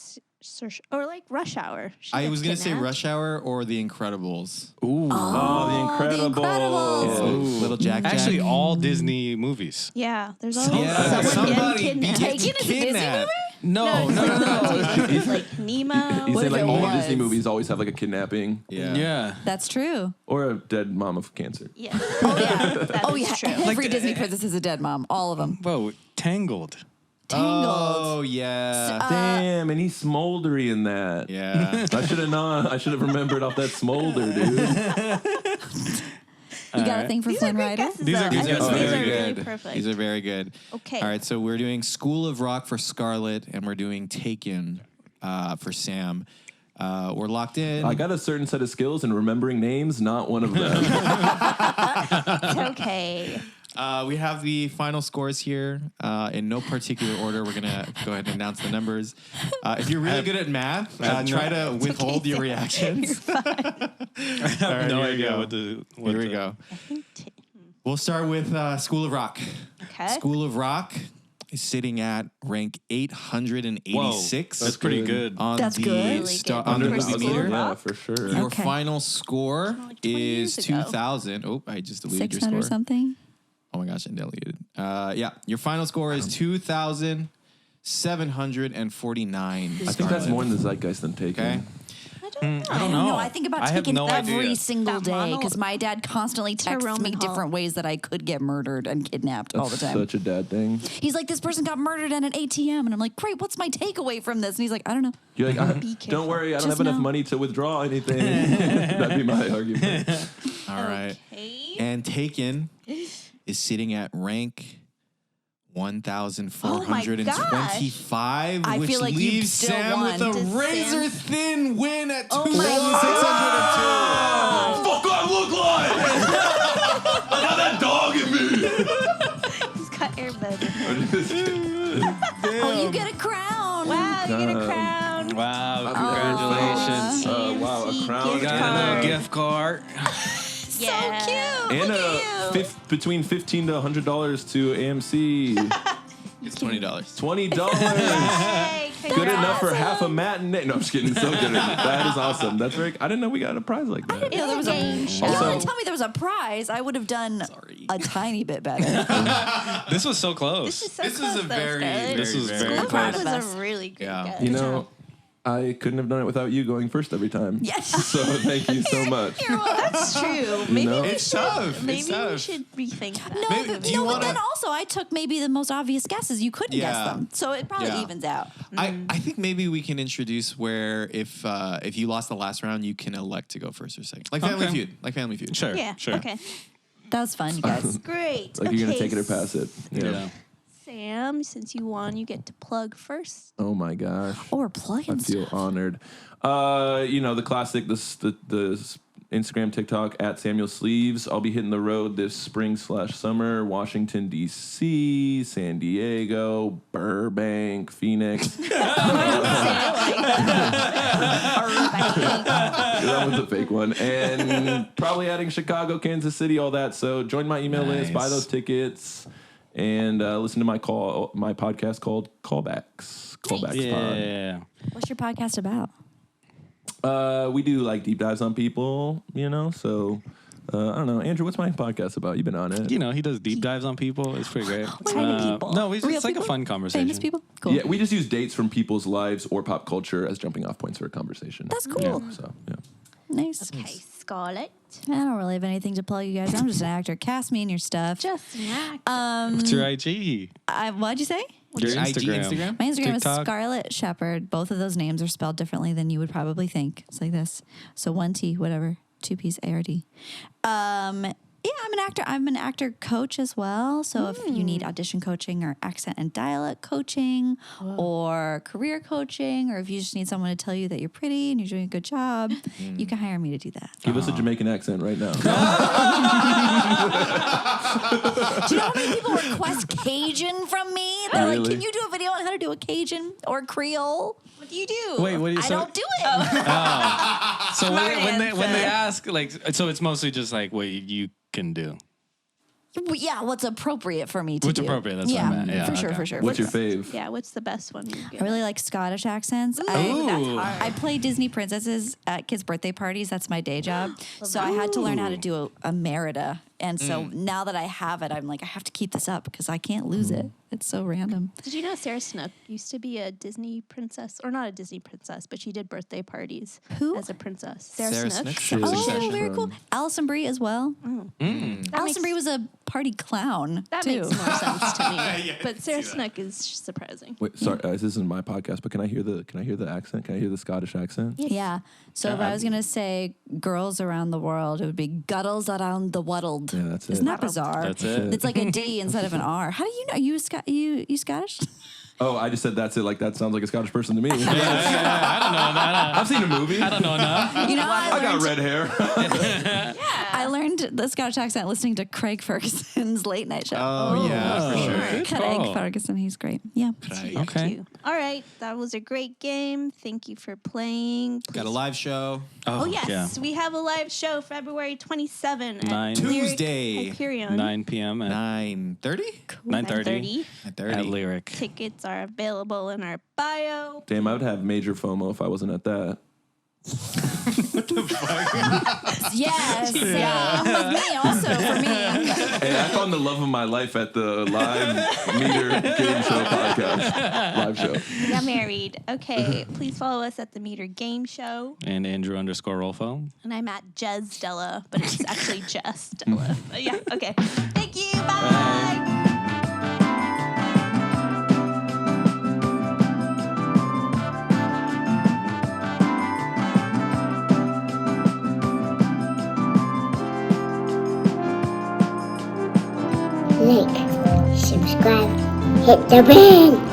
[SPEAKER 1] or like Rush Hour. She
[SPEAKER 3] I
[SPEAKER 1] gets
[SPEAKER 3] was going to say
[SPEAKER 1] kidnapped.
[SPEAKER 3] Rush Hour or The Incredibles.
[SPEAKER 2] Ooh.
[SPEAKER 4] Oh, The Incredibles.
[SPEAKER 5] Incredibles.
[SPEAKER 3] Little Jack.
[SPEAKER 2] Actually, all Disney movies.
[SPEAKER 1] Yeah, there's always
[SPEAKER 3] Yeah,
[SPEAKER 1] someone
[SPEAKER 3] somebody
[SPEAKER 1] getting kidnapped.
[SPEAKER 3] gets
[SPEAKER 5] Taken is a Disney
[SPEAKER 3] kidnapped.
[SPEAKER 2] No,
[SPEAKER 1] It's like Nemo.
[SPEAKER 4] You
[SPEAKER 5] What
[SPEAKER 4] say
[SPEAKER 5] if
[SPEAKER 4] like
[SPEAKER 5] it
[SPEAKER 4] all
[SPEAKER 5] was?
[SPEAKER 4] Disney movies always have like a kidnapping
[SPEAKER 2] Yeah.
[SPEAKER 5] That's true.
[SPEAKER 4] or a dead mom of cancer.
[SPEAKER 1] Yeah. Oh yeah. That
[SPEAKER 5] Oh
[SPEAKER 1] is
[SPEAKER 5] yeah.
[SPEAKER 1] true.
[SPEAKER 5] Every Disney princess is a dead mom. All of them.
[SPEAKER 2] Whoa, Tangled.
[SPEAKER 5] Tangled.
[SPEAKER 3] Oh, yeah.
[SPEAKER 4] Damn, and he's smoldery in that.
[SPEAKER 3] Yeah.
[SPEAKER 4] I should have known. I should have remembered off that smolder, dude.
[SPEAKER 5] You got a thing for
[SPEAKER 1] These are
[SPEAKER 5] Flynn
[SPEAKER 1] great
[SPEAKER 5] Rider?
[SPEAKER 1] guesses.
[SPEAKER 2] These are
[SPEAKER 1] though.
[SPEAKER 2] good
[SPEAKER 1] I think
[SPEAKER 2] guesses.
[SPEAKER 1] These are
[SPEAKER 3] very
[SPEAKER 1] really
[SPEAKER 3] good.
[SPEAKER 1] perfect.
[SPEAKER 3] These are very good.
[SPEAKER 1] Okay.
[SPEAKER 3] All right, so we're doing School of Rock for Scarlet, and we're doing Taken for Sam. We're locked in.
[SPEAKER 4] I got a certain set of skills in remembering names, not one of them.
[SPEAKER 1] It's okay.
[SPEAKER 3] We have the final scores here in no particular order. We're going to go ahead and announce the numbers. If you're really good at math, try to withhold your reactions.
[SPEAKER 2] I have no idea what
[SPEAKER 3] Here we go.
[SPEAKER 1] I think
[SPEAKER 3] We'll start with School of Rock.
[SPEAKER 1] okay.
[SPEAKER 3] School of Rock is sitting at rank 886.
[SPEAKER 2] That's pretty good.
[SPEAKER 3] On
[SPEAKER 5] That's
[SPEAKER 3] the
[SPEAKER 5] good.
[SPEAKER 1] Really
[SPEAKER 3] star,
[SPEAKER 1] good.
[SPEAKER 3] on the
[SPEAKER 1] For
[SPEAKER 3] movie
[SPEAKER 1] School of
[SPEAKER 3] meter.
[SPEAKER 4] Yeah,
[SPEAKER 1] Rock?
[SPEAKER 4] for sure.
[SPEAKER 3] Your
[SPEAKER 5] Okay.
[SPEAKER 3] final score
[SPEAKER 1] Like 20
[SPEAKER 3] is
[SPEAKER 1] years ago.
[SPEAKER 3] 2,000. Oh, I just deleted your
[SPEAKER 5] 600
[SPEAKER 3] score.
[SPEAKER 5] something.
[SPEAKER 3] Oh my gosh, I deleted. Yeah, your final score is 2,749.
[SPEAKER 4] I think that's more in the zeitgeist than Taken.
[SPEAKER 3] Okay.
[SPEAKER 2] I don't know.
[SPEAKER 5] No, I think about
[SPEAKER 2] I have
[SPEAKER 5] Taken
[SPEAKER 2] no
[SPEAKER 5] every
[SPEAKER 2] idea.
[SPEAKER 5] single
[SPEAKER 1] That
[SPEAKER 5] day
[SPEAKER 1] model
[SPEAKER 5] because my dad constantly texts
[SPEAKER 1] Roman
[SPEAKER 5] me
[SPEAKER 1] Hall.
[SPEAKER 5] different ways that I could get murdered and kidnapped all the
[SPEAKER 4] That's
[SPEAKER 5] time.
[SPEAKER 4] such a dad thing.
[SPEAKER 5] He's like, this person got murdered at an ATM. And I'm like, great, what's my takeaway from this? And he's like, I don't know.
[SPEAKER 4] You're like,
[SPEAKER 1] Be careful.
[SPEAKER 4] don't worry, I don't
[SPEAKER 5] Just
[SPEAKER 4] have enough
[SPEAKER 5] know.
[SPEAKER 4] money to withdraw anything. That'd be my argument.
[SPEAKER 3] All right.
[SPEAKER 1] Okay.
[SPEAKER 3] And Taken is sitting at rank 1,425,
[SPEAKER 5] I
[SPEAKER 3] which
[SPEAKER 5] feel like you
[SPEAKER 3] leaves
[SPEAKER 5] still
[SPEAKER 3] Sam
[SPEAKER 5] won.
[SPEAKER 3] with a
[SPEAKER 1] Does
[SPEAKER 3] razor thin win at
[SPEAKER 5] Oh
[SPEAKER 3] 2,602.
[SPEAKER 4] Fuck I look like? I got that dog in me.
[SPEAKER 1] He's got airbud.
[SPEAKER 5] Oh, you get a crown.
[SPEAKER 1] Wow, you get a crown.
[SPEAKER 2] Wow, congratulations.
[SPEAKER 4] Wow, a crown
[SPEAKER 1] gift
[SPEAKER 2] Got a little gift card.
[SPEAKER 1] Yeah.
[SPEAKER 5] So cute.
[SPEAKER 4] and
[SPEAKER 5] Look at you.
[SPEAKER 4] between $15 to $100 to AMC.
[SPEAKER 3] It's $20.
[SPEAKER 4] $20.
[SPEAKER 1] Hey,
[SPEAKER 4] Good enough for half a matinee. No, I'm just kidding. So good. That is awesome. That's very. I didn't know we got a prize like that.
[SPEAKER 5] You know, there was
[SPEAKER 1] Game
[SPEAKER 5] a.
[SPEAKER 1] show.
[SPEAKER 5] If you
[SPEAKER 4] Also-
[SPEAKER 5] didn't tell me there was a prize, I would have done a tiny bit better.
[SPEAKER 2] This was so close.
[SPEAKER 1] This is so
[SPEAKER 3] This
[SPEAKER 1] close,
[SPEAKER 3] is a
[SPEAKER 1] though,
[SPEAKER 3] very,
[SPEAKER 1] Scarlett.
[SPEAKER 2] This was very
[SPEAKER 1] School
[SPEAKER 5] proud
[SPEAKER 1] Rock
[SPEAKER 5] of
[SPEAKER 1] was
[SPEAKER 5] us.
[SPEAKER 1] a really good
[SPEAKER 3] Yeah.
[SPEAKER 1] guess.
[SPEAKER 4] You know, I couldn't have done it without you going first every time.
[SPEAKER 5] Yes.
[SPEAKER 4] So thank you so much.
[SPEAKER 1] That's true. Maybe
[SPEAKER 4] know?
[SPEAKER 1] we
[SPEAKER 3] It's
[SPEAKER 1] should.
[SPEAKER 3] tough.
[SPEAKER 1] Maybe
[SPEAKER 3] It's
[SPEAKER 1] we
[SPEAKER 3] tough.
[SPEAKER 1] should rethink that.
[SPEAKER 5] No,
[SPEAKER 3] Maybe- do you
[SPEAKER 5] but
[SPEAKER 3] wanna-
[SPEAKER 5] then also I took maybe the most obvious guesses. You couldn't guess
[SPEAKER 3] Yeah.
[SPEAKER 5] them, so it probably
[SPEAKER 3] Yeah.
[SPEAKER 5] evens out.
[SPEAKER 3] I think maybe we can introduce where if you lost the last round, you can elect to go first or second. Like Family
[SPEAKER 2] Okay.
[SPEAKER 3] Feud. Like Family Feud.
[SPEAKER 2] Sure.
[SPEAKER 1] Yeah.
[SPEAKER 2] Sure.
[SPEAKER 1] Okay.
[SPEAKER 5] That was fun, you guys.
[SPEAKER 1] Great.
[SPEAKER 4] Like you're gonna
[SPEAKER 1] Okay,
[SPEAKER 4] take it or pass it.
[SPEAKER 2] Yeah.
[SPEAKER 1] Sam, since you won, you get to plug first.
[SPEAKER 4] Oh my gosh.
[SPEAKER 5] Or plug-in
[SPEAKER 4] I feel honored. You know, the classic, the Instagram, TikTok at Samuel Sleeves. I'll be hitting the road this spring/summer. Washington, D.C., San Diego, Burbank, Phoenix. That was a fake one. And probably adding Chicago, Kansas City, all that. So join my email list, buy those tickets, and listen to my podcast called Callbacks. Callbacks Pod.
[SPEAKER 2] Yeah.
[SPEAKER 5] What's your podcast about?
[SPEAKER 4] We do like deep dives on people, you know. So I don't know, Andrew. What's my podcast about? You've been on it.
[SPEAKER 2] You know, he does deep dives on people. It's pretty great.
[SPEAKER 1] What kind of people?
[SPEAKER 2] No,
[SPEAKER 5] Real
[SPEAKER 2] it's like a
[SPEAKER 5] people?
[SPEAKER 2] fun conversation.
[SPEAKER 5] Famous people? Cool.
[SPEAKER 4] Yeah, we just use dates from people's lives or pop culture as jumping off points for a conversation.
[SPEAKER 5] That's cool.
[SPEAKER 4] So yeah.
[SPEAKER 5] Nice.
[SPEAKER 1] Okay, Scarlet.
[SPEAKER 5] I don't really have anything to plug you guys. I'm just an actor. Cast me in your stuff.
[SPEAKER 1] Just an actor.
[SPEAKER 2] What's your IG?
[SPEAKER 5] What'd you say?
[SPEAKER 2] Your
[SPEAKER 3] IG, Instagram?
[SPEAKER 5] My Instagram is
[SPEAKER 2] TikTok?
[SPEAKER 5] Scarlet Sheppard. Both of those names are spelled differently than you would probably think. It's like this. So 1 T, whatever, 2 P's, ARD. Yeah, I'm an actor. I'm an actor coach as well. So if you need audition coaching or accent and dialect coaching or career coaching, or if you just need someone to tell you that you're pretty and you're doing a good job, you can hire me to do that.
[SPEAKER 4] Give us a Jamaican accent right now.
[SPEAKER 5] Do you know how many people request Cajun from me? They're like,
[SPEAKER 4] Really?
[SPEAKER 5] can you do a video on how to do a Cajun or Creole? What do you do?
[SPEAKER 2] Wait, what do you
[SPEAKER 5] I
[SPEAKER 2] say?
[SPEAKER 5] don't do it.
[SPEAKER 2] So when they
[SPEAKER 1] answer.
[SPEAKER 2] ask, like, so it's mostly just like what you can do.
[SPEAKER 5] Yeah, what's appropriate for me to
[SPEAKER 2] What's
[SPEAKER 5] do.
[SPEAKER 2] appropriate, that's what I meant. Yeah,
[SPEAKER 5] for sure,
[SPEAKER 2] okay.
[SPEAKER 5] for sure.
[SPEAKER 4] What's your fave?
[SPEAKER 1] Yeah, what's the best one you get?
[SPEAKER 5] I really like Scottish accents.
[SPEAKER 1] Ooh, that's hard.
[SPEAKER 5] I play Disney princesses at kids' birthday parties. That's my day job. So I had to learn how to do a Merida. And so now that I have it, I'm like, I have to keep this up because I can't lose it. It's so random.
[SPEAKER 1] Did you know Sarah Snook used to be a Disney princess, or not a Disney princess, but she did birthday parties
[SPEAKER 5] Who?
[SPEAKER 1] as a princess.
[SPEAKER 3] Sarah Snook?
[SPEAKER 4] She was
[SPEAKER 5] Oh,
[SPEAKER 4] actually
[SPEAKER 5] very cool.
[SPEAKER 4] from-
[SPEAKER 5] Alison Brie as well.
[SPEAKER 1] That
[SPEAKER 5] Alison
[SPEAKER 1] makes-
[SPEAKER 5] Brie was a party clown,
[SPEAKER 1] That
[SPEAKER 5] too.
[SPEAKER 1] makes more sense to me.
[SPEAKER 3] Yeah, I
[SPEAKER 1] But
[SPEAKER 3] can
[SPEAKER 1] Sarah
[SPEAKER 3] see that.
[SPEAKER 1] Snook is surprising.
[SPEAKER 4] Wait, sorry, this isn't my podcast, but can I hear the accent? Can I hear the Scottish accent?
[SPEAKER 5] Yeah. So if I was going to say girls around the world, it would be guddles around the world.
[SPEAKER 4] Yeah, that's it.
[SPEAKER 5] Isn't that bizarre?
[SPEAKER 2] That's it.
[SPEAKER 5] It's like a D instead of an R. How do you know? You Scottish?
[SPEAKER 4] Oh, I just said that's it. Like that sounds like a Scottish person to me.
[SPEAKER 2] I don't know that.
[SPEAKER 4] I've seen a movie.
[SPEAKER 2] I don't know enough.
[SPEAKER 5] You know,
[SPEAKER 4] I got red hair.
[SPEAKER 5] I learned the Scottish accent listening to Craig Ferguson's late night show.
[SPEAKER 3] Oh, yeah, for sure.
[SPEAKER 2] Good
[SPEAKER 5] Craig
[SPEAKER 2] call.
[SPEAKER 5] Ferguson, he's great. Yeah.
[SPEAKER 2] Okay.
[SPEAKER 1] All right, that was a great game. Thank you for playing.
[SPEAKER 3] Got a live show.
[SPEAKER 1] Oh yes,
[SPEAKER 2] yeah.
[SPEAKER 1] we have a live show February 27 at
[SPEAKER 2] 9
[SPEAKER 3] Tuesday.
[SPEAKER 1] Hyperion.
[SPEAKER 2] 9 p.m. at
[SPEAKER 3] 9:30?
[SPEAKER 2] 9:30 at
[SPEAKER 3] 9:30.
[SPEAKER 2] Lyric.
[SPEAKER 1] Tickets are available in our bio.
[SPEAKER 4] Damn, I would have major FOMO if I wasn't at that.
[SPEAKER 5] Yes. Yeah. Me also, for me.
[SPEAKER 4] Hey, I found the love of my life at the live meter game show podcast. Live show.
[SPEAKER 1] We got married. Okay, please follow us at the Meter Game Show.
[SPEAKER 2] And Andrew_Rolfo.
[SPEAKER 1] And I'm at Jez Della, but it's actually Jess Della. But yeah, okay. Thank you. Bye.
[SPEAKER 8] Like, subscribe, hit the bell.